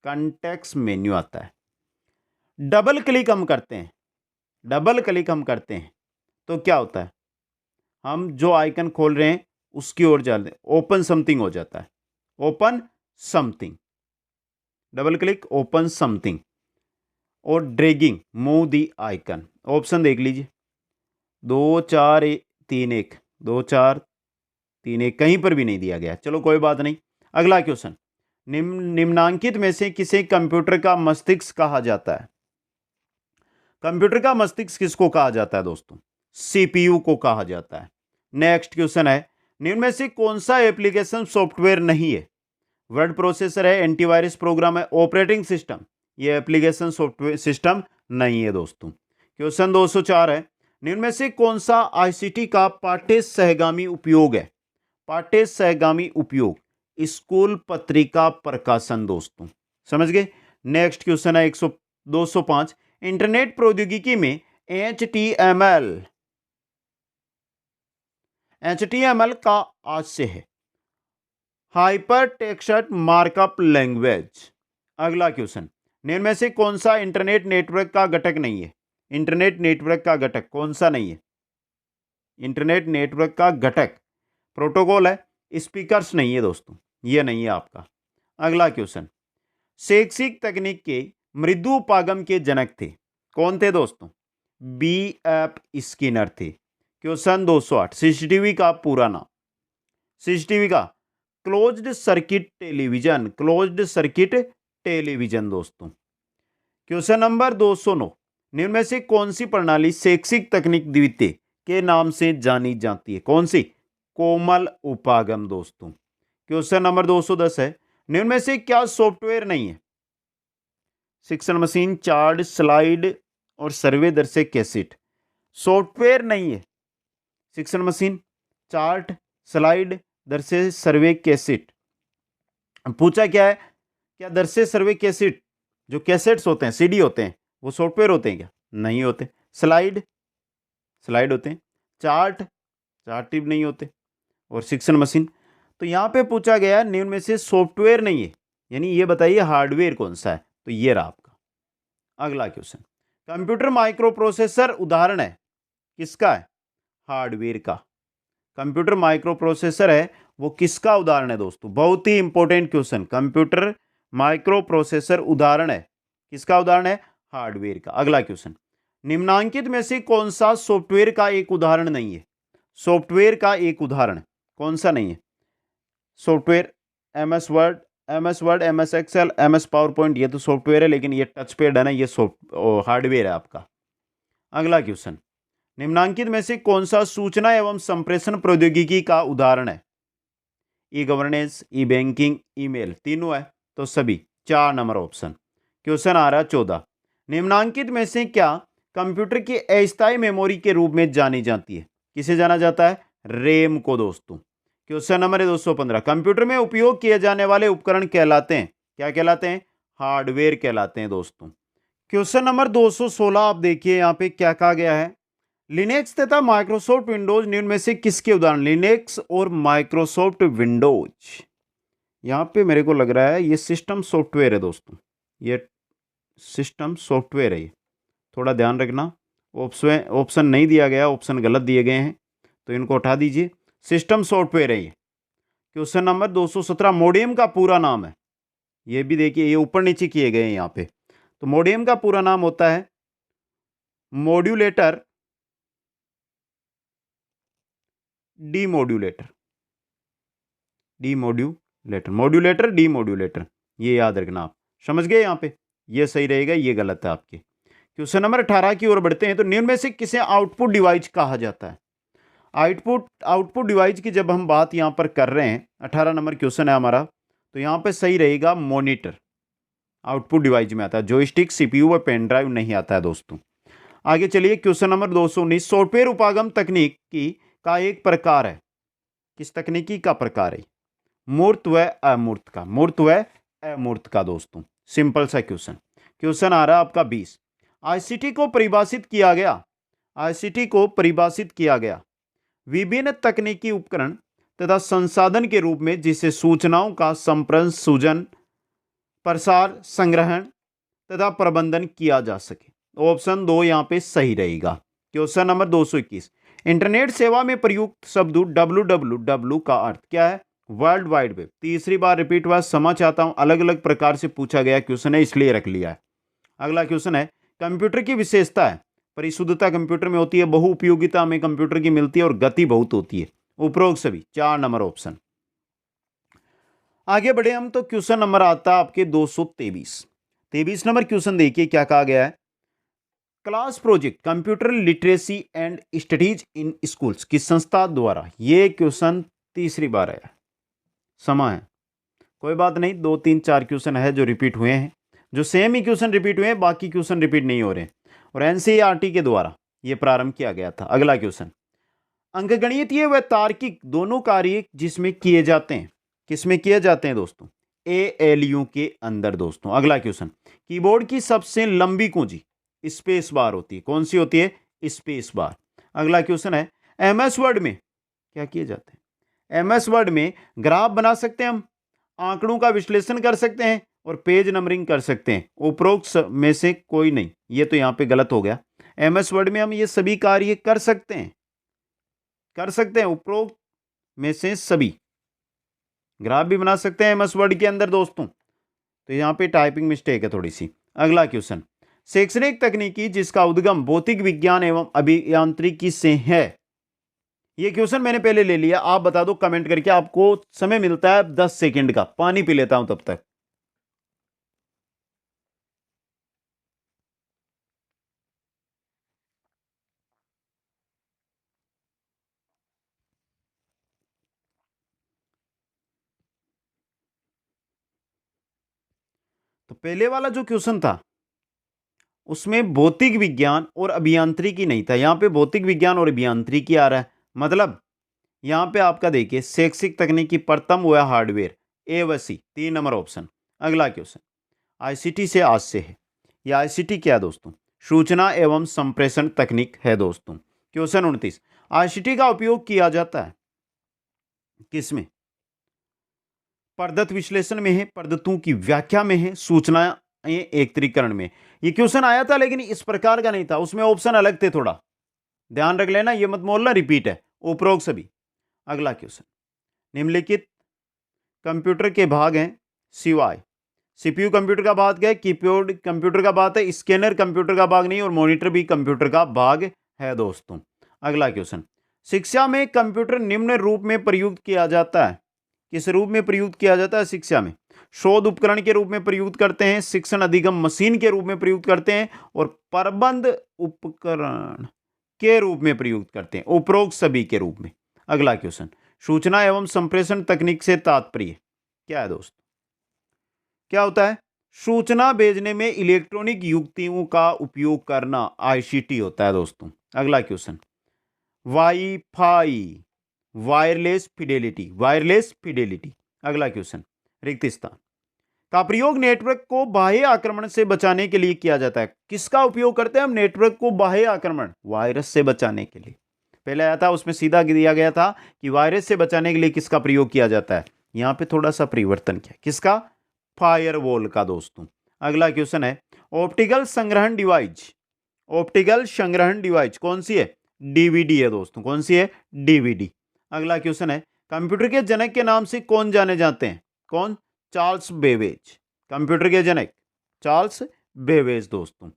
कॉन्टेक्स्ट मेन्यू आता है। डबल क्लिक हम करते हैं, डबल क्लिक हम करते हैं तो क्या होता है? हम जो आइकन खोल रहे हैं उसकी ओर जाते हैं, ओपन समथिंग हो जाता है, open something. Double click, open something. और dragging, move the icon. Option देख लीजिए, 2 4 3 1, 2 4 3 1, कहीं पर भी नहीं दिया गया। चलो कोई बात नहीं। अगला क्वेश्चन, निम्नांकित में से किसे कंप्यूटर का मस्तिष्क कहा जाता है? कंप्यूटर का मस्तिष्क किसको कहा जाता है दोस्तों? सीपीयू को कहा जाता है। नेक्स्ट क्वेश्चन है, निम्न में से कौन सा एप्लीकेशन सॉफ्टवेयर नहीं है? वर्ड प्रोसेसर है, एंटीवायरस प्रोग्राम है, ऑपरेटिंग सिस्टम, ये एप्लीकेशन सॉफ्टवेयर सिस्टम नहीं है दोस्तों। क्वेश्चन 204 है, निम्न में से कौन सा आईसीटी का पाठ्य सहगामी उपयोग है? पाठ्य सहगामी उपयोग स्कूल पत्रिका प्रकाशन दोस्तों, समझ गए। नेक्स्ट क्वेश्चन है 205, इंटरनेट प्रौद्योगिकी में एचटीएमएल का आशय है हाइपर टेक्स्ट मार्कअप लैंग्वेज। अगला क्वेश्चन, निम्न में से कौन सा इंटरनेट नेटवर्क का घटक नहीं है? इंटरनेट नेटवर्क का घटक कौन सा नहीं है? इंटरनेट नेटवर्क का घटक प्रोटोकॉल है, स्पीकर्स नहीं है दोस्तों, ये नहीं है आपका। अगला क्वेश्चन, शैक्षिक तकनीक के मृदु उपागम के जनक थे, कौन थे दोस्तों? B.F. स्किनर थे। क्वेश्चन 208, सीसीटीवी का पूरा नाम? सीसीटीवी का closed circuit television, closed circuit television दोस्तों। क्वेश्चन नंबर 209, निम्न में से कौन सी प्रणाली शैक्षिक तकनीक द्वितीय के नाम से जानी जाती है? कौन सी? कोमल उपागम दोस्तों। क्वेश्चन नंबर 210 है, निम्न में से क्या सॉफ्टवेयर नहीं है? शिक्षण मशीन, चार्ट, स्लाइड और सर्वे दर्शे कैसेट, सॉफ्टवेयर नहीं है। शिक्षण मशीन, चार्ट, स्लाइड, दर्शे, सर्वे, कैसेट। पूछा क्या है, क्या दर्शे, सर्वे, कैसेट जो कैसेट्स होते हैं, सीडी होते हैं, वो सॉफ्टवेयर होते हैं क्या? नहीं होते। स्लाइड, स्लाइड होते हैं। चार्ट, चार्ट नहीं होते। और शिक्षण मशीन, तो यहां पे पूछा गया निम्न में से सॉफ्टवेयर नहीं है, यानी ये बताइए हार्डवेयर कौन सा है? तो ये रहा आपका। अगला क्वेश्चन, कंप्यूटर माइक्रो प्रोसेसर उदाहरण है किसका है? हार्डवेयर का। कंप्यूटर माइक्रो प्रोसेसर है वो किसका उदाहरण है दोस्तों? बहुत ही important question. Computer microprocessor उदाहरण है किसका? उदाहरण है हार्डवेयर का। अगला क्वेश्चन, निम्नांकित में से कौन सा सॉफ्टवेयर का एक उदाहरण नहीं है? सॉफ्टवेयर का एक उदाहरण कौन सा नहीं है? Software MS Word, MS Excel, MS power point, ये तो सॉफ्टवेयर है, लेकिन ये टच पैड है ना, ये हार्डवेयर है आपका। अगला क्वेश्चन, निम्नांकित में से कौन सा सूचना एवं संप्रेषण प्रौद्योगिकी का उदाहरण है? ई गवर्नेंस, ई बैंकिंग, ईमेल, तीनों है तो सभी। 4 नंबर ऑप्शन। क्वेश्चन आ रहा 14, निम्नांकित में से क्या कंप्यूटर की अस्थायी मेमोरी के रूप में जानी जाती है? किसे जाना जाता है? रैम को दोस्तों। क्वेश्चन नंबर 215, कंप्यूटर में उपयोग किए जाने वाले उपकरण कहलाते हैं, क्या कहलाते हैं? हार्डवेयर कहलाते हैं दोस्तों। क्वेश्चन नंबर 216 आप देखिए यहां पे क्या कहा गया है, लिनक्स तथा माइक्रोसॉफ्ट विंडोज निम्न में से किसके उदाहरण? लिनक्स और माइक्रोसॉफ्ट विंडोज, यहां पे मेरे को लग रहा है ये सिस्टम सॉफ्टवेयर है दोस्तों, ये सिस्टम सॉफ्टवेयर है, ये थोड़ा ध्यान रखना। ऑप्शन नहीं दिया गया, ऑप्शन गलत दिए गए हैं, तो इनको उठा दीजिए। सिस्टम सॉफ्टवेयर है ये। क्वेश्चन नंबर 217, मोडेम का पूरा नाम है, ये भी देखिए, ये ऊपर नीचे किए गए हैं यहाँ पे। तो मोडेम का पूरा नाम होता है मॉड्यूलेटर डीमॉड्यूलेटर, मॉड्यूलेटर डीमॉड्यूलेटर, ये याद रखना आप। समझ गए यहाँ पे? ये सही रहेगा, ये गलत है आपके। क्वेश्चन नंबर 18 की ओर बढ़ते हैं, तो निम्न में से किसे आउटपुट डिवाइस कहा जाता है? आउटपुट डिवाइस की जब हम बात यहां पर कर रहे हैं, 18 नंबर क्वेश्चन है हमारा, तो यहां पे सही रहेगा मॉनिटर, आउटपुट डिवाइस में आता है। जॉयस्टिक, सीपीयू व पेन ड्राइव नहीं आता है दोस्तों। आगे चलिए, क्वेश्चन नंबर 219, सॉफ्टवेयर उपागम तकनीक की का एक प्रकार है, किस तकनीकी का प्रकार है? मूर्त व अमूर्त का, मूर्त व अमूर्त का दोस्तों। सिंपल सा क्वेश्चन। क्वेश्चन आ रहा है आपका 20, आईसीटी को परिभाषित किया गया, आईसीटी को परिभाषित किया गया विभिन्न तकनीकी उपकरण तथा संसाधन के रूप में जिसे सूचनाओं का संप्रेषण, सूजन, प्रसार, संग्रहण तथा प्रबंधन किया जा सके। ऑप्शन 2 यहां पे सही रहेगा। क्वेश्चन नंबर 221, इंटरनेट सेवा में प्रयुक्त शब्द www का अर्थ क्या है? World wide web. तीसरी बार रिपीट हुआ, समझ चाहता हूं, अलग अलग प्रकार से पूछा गया क्वेश्चन है, इसलिए रख लिया है। अगला क्वेश्चन है, कंप्यूटर की विशेषता है, परिशुद्धता कंप्यूटर में होती है, बहुउपयोगिता हमें कंप्यूटर की मिलती है और गति बहुत होती है। उपरोक्त सभी। 4 नंबर ऑप्शन। आगे बढ़े हम, तो क्वेश्चन नंबर आता है आपके 223 नंबर क्वेश्चन देखिए क्या कहा गया है, class project computer literacy and studies in schools किस संस्था द्वारा, ये क्वेश्चन तीसरी बार है, समा है, कोई बात नहीं, 2 3 4 क्वेश्चन है जो रिपीट हुए हैं, जो सेम ही क्वेश्चन रिपीट हुए हैं, बाकी क्वेश्चन रिपीट नहीं हो रहे हैं, और एनसीईआरटी के द्वारा ये प्रारंभ किया गया था। अगला क्वेश्चन, अंकगणितीय व तार्किक दोनों कार्य जिसमें किए जाते हैं, किसमें किए जाते हैं दोस्तों, एएलयू के अंदर दोस्तों। अगला क्वेश्चन, कीबोर्ड की सबसे लंबी कुंजी स्पेस बार होती है, कौन सी होती है, स्पेस बार। अगला क्वेश्चन है, एमएस वर्ड में क्या किए जाते हैं, एमएस वर्ड में ग्राफ बना सकते हैं हम, आंकड़ों का विश्लेषण कर सकते हैं और पेज नंबरिंग कर सकते हैं, उपरोक्त में से कोई नहीं, ये तो यहां पे गलत हो गया। एमएस वर्ड में हम ये सभी कार्य कर सकते हैं, उपरोक्त में से सभी, ग्राफ भी बना सकते हैं एमएस वर्ड के अंदर दोस्तों, तो यहां पे टाइपिंग मिस्टेक है थोड़ी सी। अगला क्वेश्चन, शैक्षणिक तकनीकी जिसका उद्गम भौतिक विज्ञान एवं अभियांत्रिकी से है, ये क्वेश्चन मैंने पहले ले लिया, आप बता दो कमेंट करके, आपको समय मिलता है 10 सेकंड का, पानी पी लेता हूं तब तक। तो पहले वाला जो क्वेश्चन था उसमें भौतिक विज्ञान और अभियांत्रिकी नहीं था, यहां पे भौतिक विज्ञान और अभियांत्रिकी आ रहा है, मतलब यहां पे आपका देखिए शैक्षिक तकनीकी प्रथम हुआ हार्डवेयर, ए व सी, 3 नंबर ऑप्शन। अगला क्वेश्चन, आईसीटी से आज से है, ये आईसीटी क्या है दोस्तों, सूचना एवं संप्रेषण तकनीक है दोस्तों। क्वेश्चन 29, आईसीटी का उपयोग किया जाता है किसमें, पद्धत विश्लेषण में है, पद्धतों की व्याख्या में है, सूचना एकत्रीकरण में। ये क्वेश्चन आया था लेकिन इस प्रकार का नहीं था, उसमें ऑप्शन अलग थे, थोड़ा ध्यान रख लेना, ये मत बोलना रिपीट है, उपरोक्त सभी। अगला क्वेश्चन, निम्नलिखित कंप्यूटर के भाग हैं सिवाय, सीपीयू कंप्यूटर का भाग है, कीबोर्ड कंप्यूटर का भाग है, स्कैनर कंप्यूटर का भाग नहीं, और मॉनिटर भी कंप्यूटर का भाग है दोस्तों। अगला क्वेश्चन, शिक्षा में कंप्यूटर निम्न रूप में प्रयुक्त किया जाता है, किस रूप में प्रयुक्त किया जाता है शिक्षा में, शोध उपकरण के रूप में प्रयुक्त करते हैं, शिक्षण अधिगम मशीन के रूप में प्रयुक्त करते हैं, और प्रबंध उपकरण के रूप में प्रयुक्त करते हैं, उपरोक्त सभी के रूप में। अगला क्वेश्चन, सूचना एवं संप्रेषण तकनीक से तात्पर्य क्या है दोस्तों, क्या होता है, सूचना भेजने में इलेक्ट्रॉनिक युक्तियों का उपयोग करना आईसीटी होता है दोस्तों। अगला question, wifi, wireless Fidelity, wireless Fidelity. अगला क्वेश्चन, रिक्त स्थान का प्रयोग नेटवर्क को बाह्य आक्रमण से बचाने के लिए किया जाता है, किसका उपयोग करते हैं हम नेटवर्क को बाह्य आक्रमण, वायरस से बचाने के लिए। पहले आया था उसमें सीधा दिया गया था कि वायरस से बचाने के लिए किसका प्रयोग किया जाता है, यहां पे थोड़ा सा परिवर्तन किया, किसका, फायरवॉल का दोस्तों। अगला क्वेश्चन है, ऑप्टिकल संग्रहण डिवाइस, ऑप्टिकल संग्रहण डिवाइस कौन सी है, डीवीडी है दोस्तों, कौन सी है, डीवीडी। अगला क्वेश्चन है, कंप्यूटर के जनक के नाम से कौन जाने जाते हैं, कौन, चार्ल्स बेबेज, कंप्यूटर के जनक चार्ल्स बेबेज दोस्तों।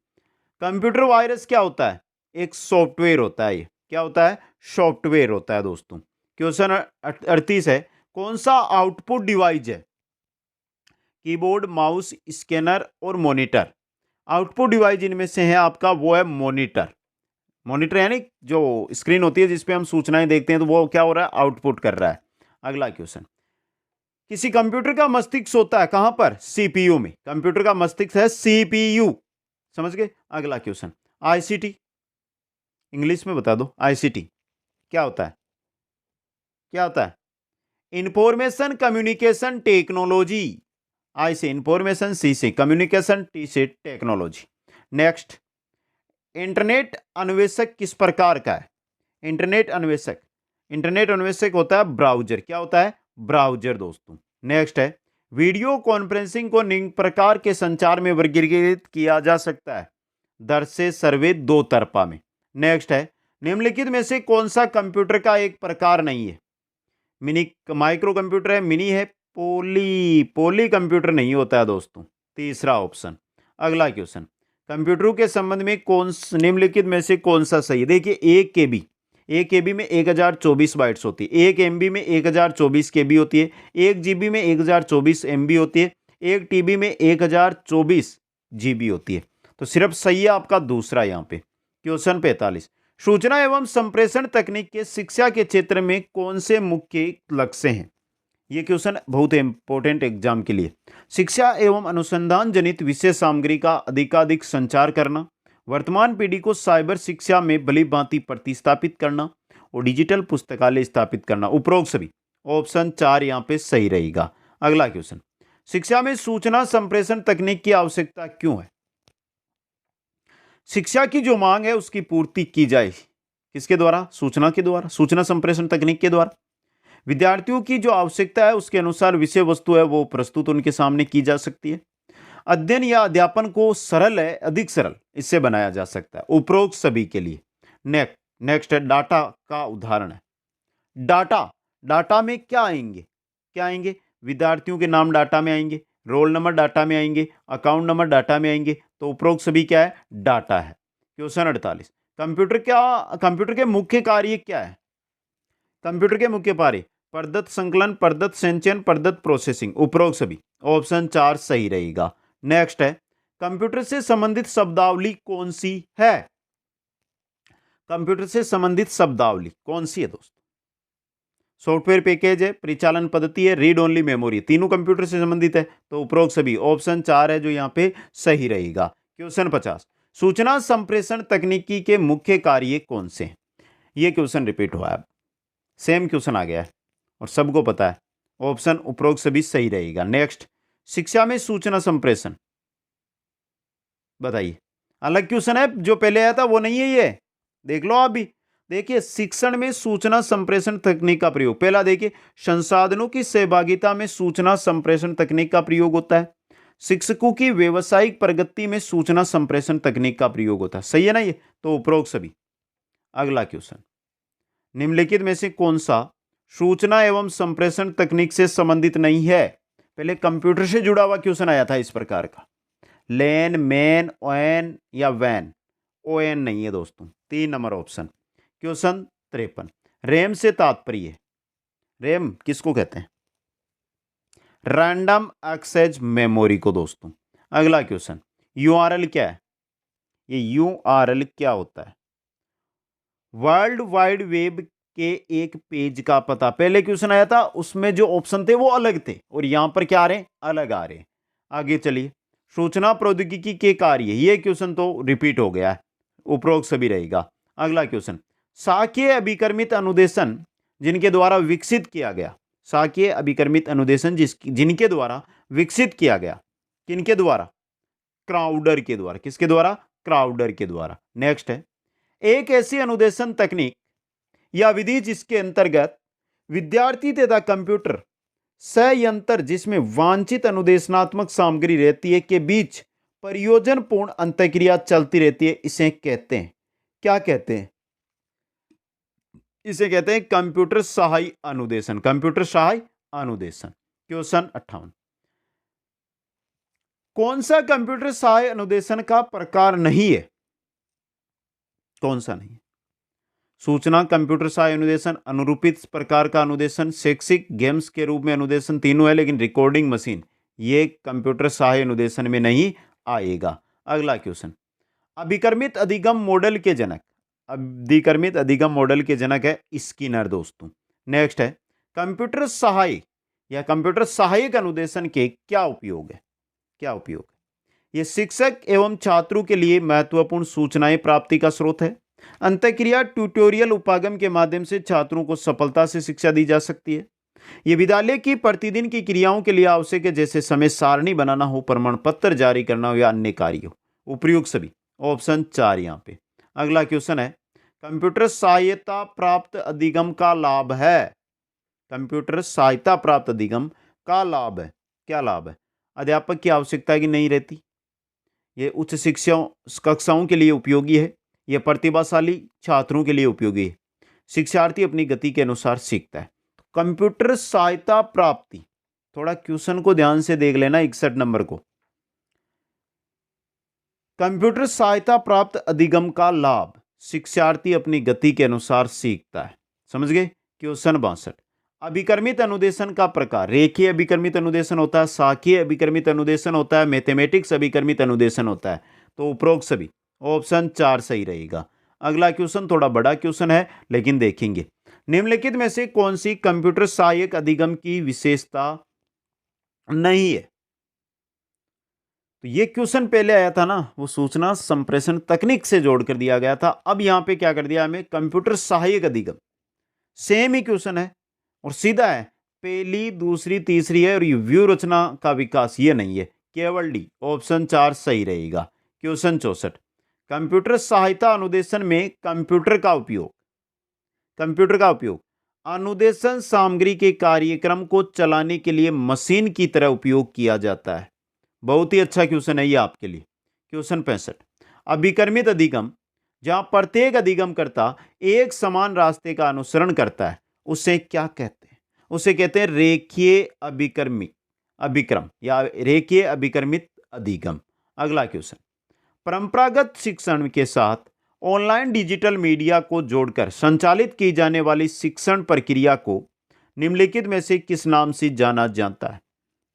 कंप्यूटर वायरस क्या होता है, एक सॉफ्टवेयर होता है, ये क्या होता है, सॉफ्टवेयर होता है दोस्तों। क्वेश्चन 38 है, कौन सा आउटपुट डिवाइस है, कीबोर्ड, माउस, स्कैनर और मॉनिटर। आउटपुट डिवाइस इनमें से है आपका, वो है मॉनिटर, मॉनिटर यानी जो स्क्रीन होती है जिसपे हम सूचनाएं देखते हैं, तो वो क्या हो रहा है, आउटपुट कर रहा है। अगला क्वेश्चन, किसी कंप्यूटर का मस्तिष्क होता है कहां पर, सीपीयू में, कंप्यूटर का मस्तिष्क है सीपीयू, समझ गए। अगला क्वेश्चन, आईसीटी, इंग्लिश में बता दो, आईसीटी क्या होता है, क्या होता है, इंफॉर्मेशन कम्युनिकेशन टेक्नोलॉजी, आई से इंफॉर्मेशन, सी से कम्युनिकेशन, टी से टेक्नोलॉजी। नेक्स्ट, इंटरनेट अन्वेषक किस प्रकार का है, इंटरनेट अन्वेषक, इंटरनेट अन्वेषक होता है ब्राउजर, क्या होता है, ब्राउजर दोस्तों। नेक्स्ट है, वीडियो कॉन्फ्रेंसिंग को निम्न प्रकार के संचार में वर्गीकृत किया जा सकता है, दृश्य, सर्वे, दो तरफा में। नेक्स्ट है, निम्नलिखित में से कौन सा कंप्यूटर का एक प्रकार नहीं है, मिनी माइक्रो कंप्यूटर है, मिनी है, पोली कंप्यूटर नहीं होता है दोस्तों, तीसरा ऑप्शन। अगला क्वेश्चन, कंप्यूटरों के संबंध में कौन निम्नलिखित में से कौन सा सही है, देखिए 1 KB में 1024 बाइट्स होती है, 1 MB में 1024 KB होती है, 1 GB में 1024 MB होती है, 1 TB में 1024 GB होती है। तो सिर्फ सही है आपका दूसरा यहाँ पे। क्वेश्चन 45, सूचना एवं संप्रेषण तकनीक के शिक्षा के क्षेत्र में कौन से मुख्य लक्ष्य हैं? ये क्वेश्चन बहुत इंपॉर्टेंट एग्जाम के लिए। शिक्षा एवं अनुसंधान जनित विषय सामग्री का अधिकाधिक संचार करना, वर्तमान पीढ़ी को साइबर शिक्षा में भली भांति प्रतिस्थापित करना और डिजिटल पुस्तकालय स्थापित करना। उपरोक्त सभी ऑप्शन 4 यहाँ पे सही रहेगा। अगला क्वेश्चन, शिक्षा में सूचना संप्रेषण तकनीक की आवश्यकता क्यों है? शिक्षा की जो मांग है उसकी पूर्ति की जाए किसके द्वारा? सूचना के द्वारा, सूचना संप्रेषण तकनीक के द्वारा। विद्यार्थियों की जो आवश्यकता है उसके अनुसार विषय वस्तु है वो प्रस्तुत उनके सामने की जा सकती है। अध्ययन या अध्यापन को सरल है, अधिक सरल इससे बनाया जा सकता है। उपरोक्त सभी के लिए। नेक्स्ट है डाटा का उदाहरण है। डाटा में क्या आएंगे? विद्यार्थियों के नाम डाटा में आएंगे, रोल नंबर डाटा में आएंगे, अकाउंट नंबर डाटा में आएंगे। तो उपरोक्त सभी क्या है? डाटा है। क्वेश्चन 48, कंप्यूटर के मुख्य कार्य क्या है? कंप्यूटर के मुख्य कार्य प्रदत्त संकलन, प्रदत्त संचयन, प्रदत्त प्रोसेसिंग। उपरोक्त सभी ऑप्शन 4 सही रहेगा। नेक्स्ट है, कंप्यूटर से संबंधित शब्दावली कौन सी है? कंप्यूटर से संबंधित शब्दावली कौन सी है दोस्तों? सॉफ्टवेयर पैकेज है, परिचालन पद्धति है, रीड ओनली मेमोरी, तीनों कंप्यूटर से संबंधित है। तो उपरोक्त सभी ऑप्शन 4 है जो यहाँ पे सही रहेगा। क्वेश्चन 50, सूचना संप्रेषण तकनीकी के मुख्य कार्य कौन से हैं? ये क्वेश्चन रिपीट हुआ है, सेम क्वेश्चन आ गया है और सबको पता है। ऑप्शन उपरोक्त सभी सही रहेगा। नेक्स्ट, शिक्षा में सूचना संप्रेषण बताइए। अलग क्वेश्चन है, जो पहले आया था वो नहीं है ये, देख लो आप भी। देखिए, शिक्षण में सूचना संप्रेषण तकनीक का प्रयोग, पहला देखिए, संसाधनों की सहभागिता में सूचना संप्रेषण तकनीक का प्रयोग होता है। शिक्षकों की व्यवसायिक प्रगति में सूचना संप्रेषण तकनीक का प्रयोग होता है। सही है ना ये? तो उपरोक्त सभी। अगला क्वेश्चन, निम्नलिखित में से कौन सा सूचना एवं संप्रेषण तकनीक से संबंधित नहीं है? पहले कंप्यूटर से जुड़ा हुआ क्वेश्चन आया था इस प्रकार का, लेन, मैन, ओएन या वैन। ओएन नहीं है दोस्तों। 3 नंबर ऑप्शन। क्वेश्चन 53, रैम से तात्पर्य, रैम किसको कहते हैं? रैंडम एक्सेस मेमोरी को दोस्तों। अगला क्वेश्चन, यूआरएल क्या है? ये यूआरएल क्या होता है? वर्ल्ड वाइड वेब के एक पेज का पता। पहले क्वेश्चन आया था उसमें जो ऑप्शन थे वो अलग थे और यहां पर क्या आ रहे हैं? अलग आ रहे हैं। आगे चलिए, सूचना प्रौद्योगिकी के कार्य, ये क्वेश्चन तो रिपीट हो गया है, उपरोक्त सभी रहेगा। अगला क्वेश्चन, शाकीय अभिकर्मित अनुदेशन जिनके द्वारा विकसित किया गया, शाकीय अभिकर्मित अनुदेशन जिनके द्वारा विकसित किया गया, किनके द्वारा? क्राउडर के द्वारा। किसके द्वारा? क्राउडर के द्वारा। नेक्स्ट है, एक ऐसी अनुदेशन तकनीक या विधि जिसके अंतर्गत विद्यार्थी तथा कंप्यूटर संयंत्र जिसमें वांछित अनुदेशनात्मक सामग्री रहती है के बीच परियोजन पूर्ण अंतःक्रिया चलती रहती है, इसे कहते हैं, क्या कहते हैं? इसे कहते हैं कंप्यूटर सहायक अनुदेशन। कंप्यूटर सहायक अनुदेशन। क्वेश्चन 58, कौन सा कंप्यूटर सहायक अनुदेशन का प्रकार नहीं है? कौन सा नहीं? सूचना कंप्यूटर सहायक अनुदेशन, अनुरूपित प्रकार का अनुदेशन, शैक्षिक गेम्स के रूप में अनुदेशन, तीनों है, लेकिन रिकॉर्डिंग मशीन ये कंप्यूटर सहायक अनुदेशन में नहीं आएगा। अगला क्वेश्चन, अभिकर्मित अधिगम मॉडल के जनक, अभिकर्मित अधिगम मॉडल के जनक है स्किनर दोस्तों। नेक्स्ट है, कंप्यूटर सहायक या कंप्यूटर सहायक अनुदेशन के क्या उपयोग है? क्या उपयोग है? ये शिक्षक एवं छात्रों के लिए महत्वपूर्ण सूचनाएं प्राप्ति का स्रोत है। अंतःक्रिया ट्यूटोरियल उपागम के माध्यम से छात्रों को सफलता से शिक्षा दी जा सकती है। ये विद्यालय की प्रतिदिन की क्रियाओं के लिए आवश्यक है, जैसे समय सारणी बनाना हो, प्रमाण पत्र जारी करना हो या अन्य कार्य हो। उपयुक्त सभी ऑप्शन 4 यहाँ पे। अगला क्वेश्चन है, कंप्यूटर सहायता प्राप्त अधिगम का लाभ है। कंप्यूटर सहायता प्राप्त अधिगम का लाभ है, क्या लाभ है? अध्यापक की आवश्यकता की नहीं रहती, ये उच्च शिक्षा कक्षाओं के लिए उपयोगी है, यह प्रतिभाशाली छात्रों के लिए उपयोगी है, शिक्षार्थी अपनी गति के अनुसार सीखता है। कंप्यूटर सहायता प्राप्ति, थोड़ा क्वेश्चन को ध्यान से देख लेना 61 नंबर को। कंप्यूटर सहायता प्राप्त अधिगम का लाभ, शिक्षार्थी अपनी गति के अनुसार सीखता है। समझ गए? क्वेश्चन 62, अभिकर्मित अनुदेशन का प्रकार, रेखीय अभिकर्मित अनुदेशन होता है, शाखीय अभिकर्मित अनुदेशन होता है, मैथमेटिक्स अभिकर्मित अनुदेशन होता है। तो उपरोक्त सभी, ऑप्शन 4 सही रहेगा। अगला क्वेश्चन थोड़ा बड़ा क्वेश्चन है लेकिन देखेंगे। निम्नलिखित में से कौन सी कंप्यूटर सहायक अधिगम की विशेषता नहीं है? तो ये क्वेश्चन पहले आया था ना, वो सूचना संप्रेषण तकनीक से जोड़कर दिया गया था। अब यहां पे क्या कर दिया हमें, कंप्यूटर सहायक अधिगम। सेम ही क्वेश्चन है और सीधा है, पहली दूसरी तीसरी है और ये व्यू रचना का विकास ये नहीं है, केवल डी, ऑप्शन 4 सही रहेगा। क्वेश्चन 64, कंप्यूटर सहायता अनुदेशन में कंप्यूटर का उपयोग अनुदेशन सामग्री के कार्यक्रम को चलाने के लिए मशीन की तरह उपयोग किया जाता है। बहुत ही अच्छा क्वेश्चन है ये आपके लिए। क्वेश्चन 65, अभिकर्मित अधिगम, जहां प्रत्येक अधिगम करता एक समान रास्ते का अनुसरण करता है, उसे क्या कहते हैं? उसे कहते हैं रेखीय अभिक्रम या रेखीय अभिकर्मित अधिगम। अगला क्वेश्चन, परंपरागत शिक्षण के साथ ऑनलाइन डिजिटल मीडिया को जोड़कर संचालित की जाने वाली शिक्षण प्रक्रिया को निम्नलिखित में से किस नाम से जाना जाता है?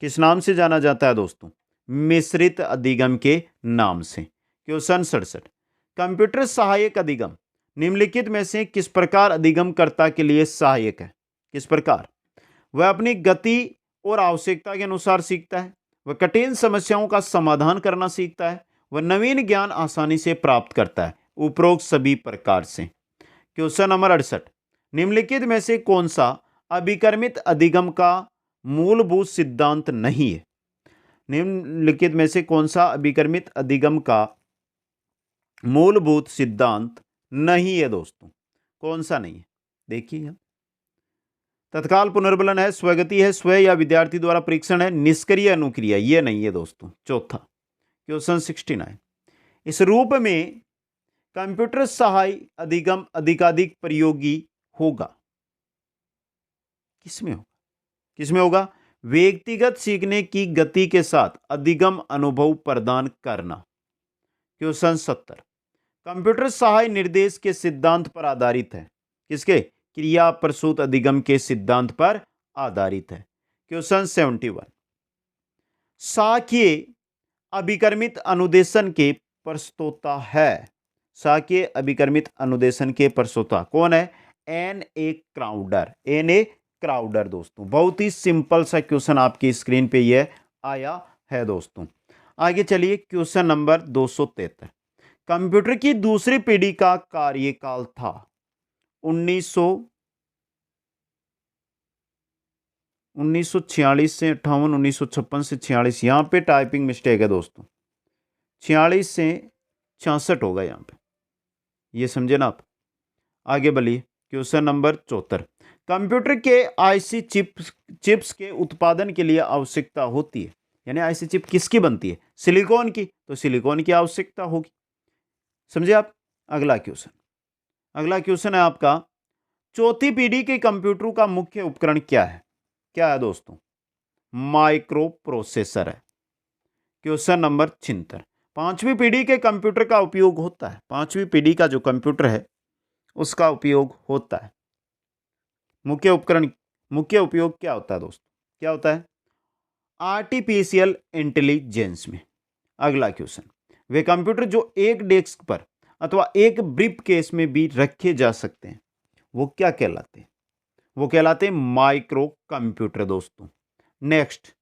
किस नाम से जाना जाता है दोस्तों? मिश्रित अधिगम के नाम से। क्वेश्चन 67, कंप्यूटर सहायक अधिगम निम्नलिखित में से किस प्रकार अधिगमकर्ता के लिए सहायक है? किस प्रकार? वह अपनी गति और आवश्यकता के अनुसार सीखता है, वह कठिन समस्याओं का समाधान करना सीखता है, वह नवीन ज्ञान आसानी से प्राप्त करता है, उपरोक्त सभी प्रकार से। क्वेश्चन नंबर 68, निम्नलिखित में से कौन सा अभिकर्मित अधिगम का मूलभूत सिद्धांत नहीं है? निम्नलिखित में से कौन सा अभिकर्मित अधिगम का मूलभूत सिद्धांत नहीं है दोस्तों? कौन सा नहीं है? देखिए, तत्काल पुनर्बलन है, स्वगति है, स्व या विद्यार्थी द्वारा परीक्षण है, निष्क्रिय अनुक्रिया ये नहीं है दोस्तों। चौथा, क्वेश्चन 69, इस रूप में कंप्यूटर सहाय अधिगम अधिकाधिक प्रयोगी होगा। किसमें होगा? किसमें होगा? व्यक्तिगत सीखने की गति के साथ अधिगम अनुभव प्रदान करना। क्वेश्चन 70, कंप्यूटर सहाय निर्देश के सिद्धांत पर आधारित है। किसके? क्रिया प्रसूत अधिगम के सिद्धांत पर आधारित है। क्वेश्चन 71, शाकीय अभिकर्मित अनुदेशन के प्रस्तोता है। शाकीय अभिकर्मित अनुदेशन के प्रस्तोता कौन है? N.A. क्राउडर दोस्तों। बहुत ही सिंपल सा क्वेश्चन आपकी स्क्रीन पे ये आया है दोस्तों। आगे चलिए, क्वेश्चन नंबर 273, कंप्यूटर की दूसरी पीढ़ी का कार्यकाल था 1946 से 58, 1956 से 46। यहां पे टाइपिंग मिस्टेक है दोस्तों, 46 से 66 होगा यहां पे, ये समझे ना आप। आगे बढ़िए, क्वेश्चन नंबर 74, कंप्यूटर के आईसी चिप्स के उत्पादन के लिए आवश्यकता होती है, यानी आईसी चिप किसकी बनती है? सिलिकॉन की, तो सिलिकॉन की आवश्यकता होगी, समझे आप। अगला क्वेश्चन है आपका, चौथी पीढ़ी के कंप्यूटरों का मुख्य उपकरण क्या है? क्या है दोस्तों? माइक्रो प्रोसेसर है। क्वेश्चन नंबर 76, पांचवी पीढ़ी के कंप्यूटर का उपयोग होता है, पांचवी पीढ़ी का जो कंप्यूटर है उसका उपयोग होता है, मुख्य उपयोग क्या होता है दोस्तों? क्या होता है? आर्टिफिशियल इंटेलिजेंस में। अगला क्वेश्चन, वे कंप्यूटर जो एक डेस्क पर अथवा एक ब्रीफ केस में भी रखे जा सकते हैं, वो क्या कहलाते हैं? वो कहलाते हैं माइक्रो कंप्यूटर दोस्तों। नेक्स्ट,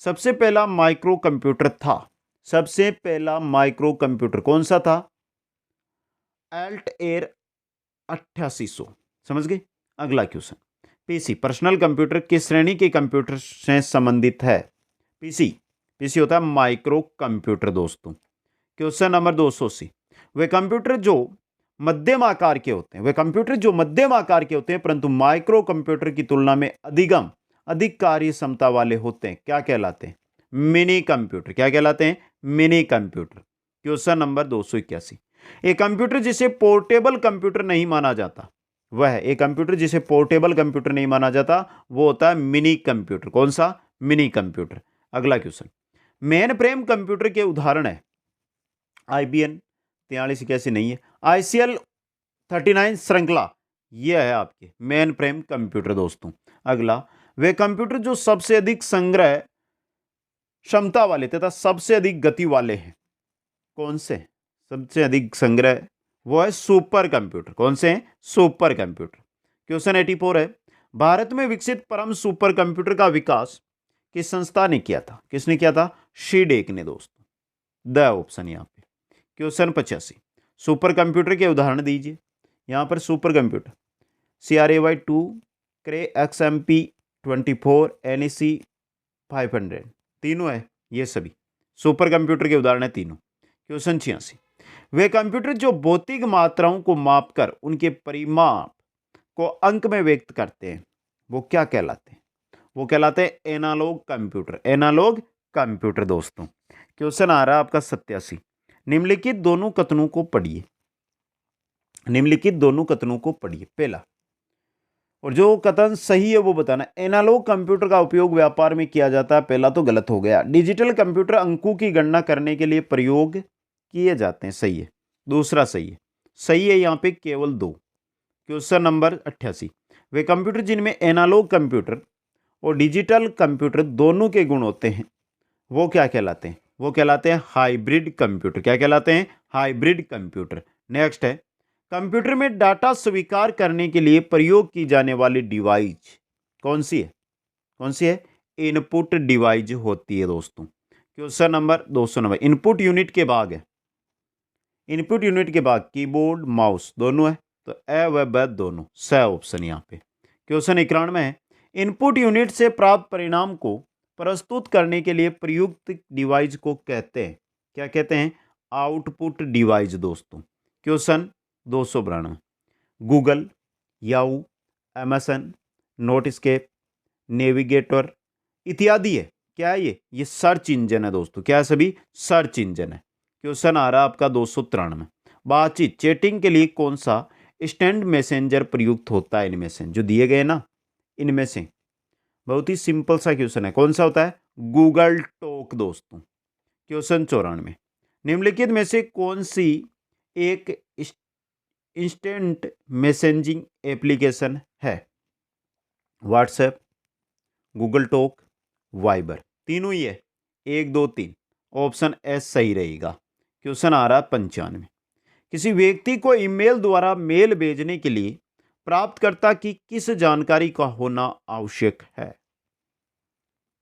सबसे पहला माइक्रो कंप्यूटर कौन सा था? एल्टएयर 8800, समझ गए। अगला क्वेश्चन, पीसी पर्सनल कंप्यूटर किस श्रेणी के कंप्यूटर से संबंधित है? पीसी होता है माइक्रो कंप्यूटर दोस्तों। क्वेश्चन नंबर 280, वे कंप्यूटर जो मध्यम आकार के होते हैं परंतु माइक्रो कंप्यूटर की तुलना में अधिक कार्य क्षमता वाले होते हैं, क्या कहलाते हैं? Mini computer. क्या कहलाते हैं? Mini computer. क्वेश्चन नंबर 281, एक कंप्यूटर जिसे पोर्टेबल कंप्यूटर नहीं माना जाता, वो होता है मिनी कंप्यूटर। कौन सा? Mini computer. अगला क्वेश्चन, मेन फ्रेम कंप्यूटर के उदाहरण है IBM 4381 नहीं है, ICL 39 श्रृंखला, यह है आपके मेन फ्रेम कंप्यूटर दोस्तों। अगला, वे कंप्यूटर जो सबसे अधिक संग्रह क्षमता वाले तथा सबसे अधिक गति वाले हैं, कौन से सबसे अधिक संग्रह, वो है सुपर कंप्यूटर। कौन से हैं? Super computer. क्वेश्चन 84 है, भारत में विकसित परम सुपर कंप्यूटर का विकास किस संस्था ने किया था? किसने किया था? शीडेक ने दोस्तों। द ऑप्शन यहाँ पे। क्वेश्चन 85, सुपर कंप्यूटर के उदाहरण दीजिए। यहाँ पर सुपर कंप्यूटर CRAY2, क्रे XMP24, NEC 500 तीनों है, ये सभी सुपर कंप्यूटर के उदाहरण है तीनों। क्वेश्चन 86, वे कंप्यूटर जो भौतिक मात्राओं को मापकर उनके परिमाप को अंक में व्यक्त करते हैं, वो क्या कहलाते हैं? वो कहलाते हैं एनालॉग कंप्यूटर। एनालॉग कंप्यूटर दोस्तों। क्वेश्चन आ रहा है आपका 87, निम्नलिखित दोनों कथनों को पढ़िए। निम्नलिखित दोनों कथनों को पढ़िए। पहला, और जो कथन सही है वो बताना। एनालॉग कंप्यूटर का उपयोग व्यापार में किया जाता है, पहला तो गलत हो गया। डिजिटल कंप्यूटर अंकों की गणना करने के लिए प्रयोग किए जाते हैं, सही है। दूसरा सही है। सही है यहाँ पे केवल 2। क्वेश्चन नंबर 88, वे कंप्यूटर जिनमें एनालॉग कंप्यूटर और डिजिटल कंप्यूटर दोनों के गुण होते हैं, वो क्या कहलाते हैं? वो कहलाते हैं हाइब्रिड कंप्यूटर। क्या कहलाते हैं? Hybrid computer. नेक्स्ट है, कंप्यूटर में डाटा स्वीकार करने के लिए प्रयोग की जाने वाली डिवाइस कौन सी है? कौन सी है? इनपुट डिवाइस होती है दोस्तों। क्वेश्चन नंबर 290, इनपुट यूनिट के भाग है। इनपुट यूनिट के भाग कीबोर्ड, माउस दोनों है, तो ए व ब दोनों। स ऑप्शन यहाँ पे। क्वेश्चन 91 है, इनपुट यूनिट से प्राप्त परिणाम को प्रस्तुत करने के लिए प्रयुक्त डिवाइस को कहते हैं, क्या कहते हैं? आउटपुट डिवाइस दोस्तों। Question 292, Google, Yahoo, Amazon, Netscape, Navigator इत्यादि है। क्या है ये सर्च इंजन है दोस्तों। क्या है? सभी सर्च इंजन है। क्वेश्चन आ रहा है आपका 293, बातचीत चैटिंग के लिए कौन सा स्टैंड मैसेंजर प्रयुक्त होता है? इनमें से जो दिए गए ना, इनमें से बहुत ही सिंपल सा क्वेश्चन है, कौन सा होता है? गूगल टॉक दोस्तों। क्वेश्चन 94, निम्नलिखित में से कौन सी एक इंस्टेंट मैसेजिंग एप्लीकेशन है? व्हाट्सएप, गूगल टॉक, वाइबर तीनों ही है। 1 2 3 ऑप्शन एस सही रहेगा। क्वेश्चन आ रहा है 95, किसी व्यक्ति को ईमेल द्वारा मेल भेजने के लिए प्राप्तकर्ता की किस जानकारी का होना आवश्यक है?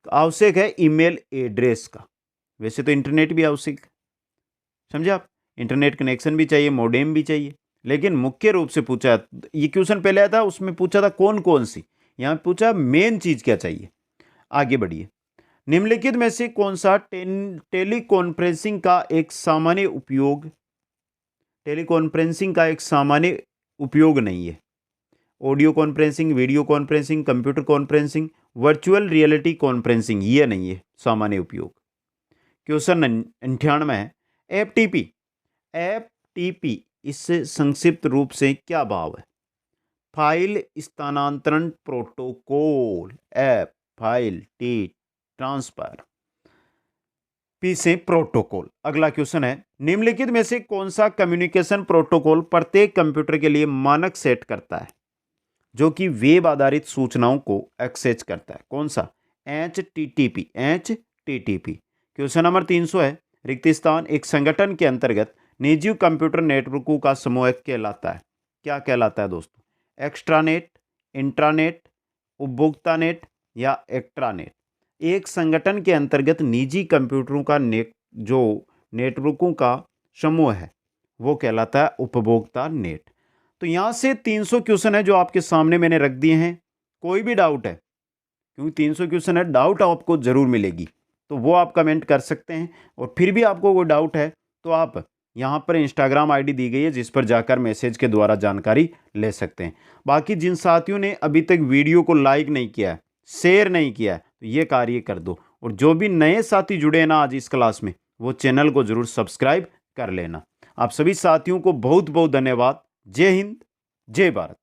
आवश्यक है ईमेल एड्रेस का। वैसे तो इंटरनेट भी आवश्यक है, समझे आप? इंटरनेट कनेक्शन भी चाहिए, मॉडेम भी चाहिए, लेकिन मुख्य रूप से पूछा, ये क्वेश्चन पहले आया था उसमें पूछा था कौन कौन सी, यहाँ पूछा मेन चीज क्या चाहिए। आगे बढ़िए, निम्नलिखित में से कौन सा टेलीकॉन्फ्रेंसिंग का एक सामान्य उपयोग नहीं है? Audio conferencing, video conferencing, computer conferencing, virtual reality conferencing, ये नहीं है सामान्य उपयोग। क्वेश्चन 98 है, एफटीपी इससे संक्षिप्त रूप से क्या भाव है? फाइल स्थानांतरण protocol. F file, T transfer, P से प्रोटोकॉल। अगला क्वेश्चन है, निम्नलिखित में से कौन सा कम्युनिकेशन प्रोटोकॉल प्रत्येक कंप्यूटर के लिए मानक सेट करता है जो कि वेब आधारित सूचनाओं को एक्सेस करता है? कौन सा? HTTP। क्वेश्चन नंबर 300 है, रिक्त स्थान एक संगठन के अंतर्गत निजी कंप्यूटर नेटवर्कों का समूह कहलाता है, क्या कहलाता है दोस्तों? एक्स्ट्रानेट, इंट्रानेट, उपभोक्ता नेट या एक्ट्रानेट। एक संगठन के अंतर्गत निजी कंप्यूटरों का जो नेटवर्कों का समूह है वो कहलाता है उपभोक्ता नेट। तो यहाँ से 300 क्वेश्चन है जो आपके सामने मैंने रख दिए हैं। कोई भी डाउट है, क्योंकि 300 क्वेश्चन है, डाउट आपको जरूर मिलेगी, तो वो आप कमेंट कर सकते हैं। और फिर भी आपको कोई डाउट है तो आप यहाँ पर इंस्टाग्राम आईडी दी गई है जिस पर जाकर मैसेज के द्वारा जानकारी ले सकते हैं। बाकी जिन साथियों ने अभी तक वीडियो को लाइक नहीं किया है, शेयर नहीं किया है, तो ये कार्य कर दो। और जो भी नए साथी जुड़े हैं ना आज इस क्लास में, वो चैनल को जरूर सब्सक्राइब कर लेना। आप सभी साथियों को बहुत बहुत धन्यवाद। जय हिंद, जय भारत।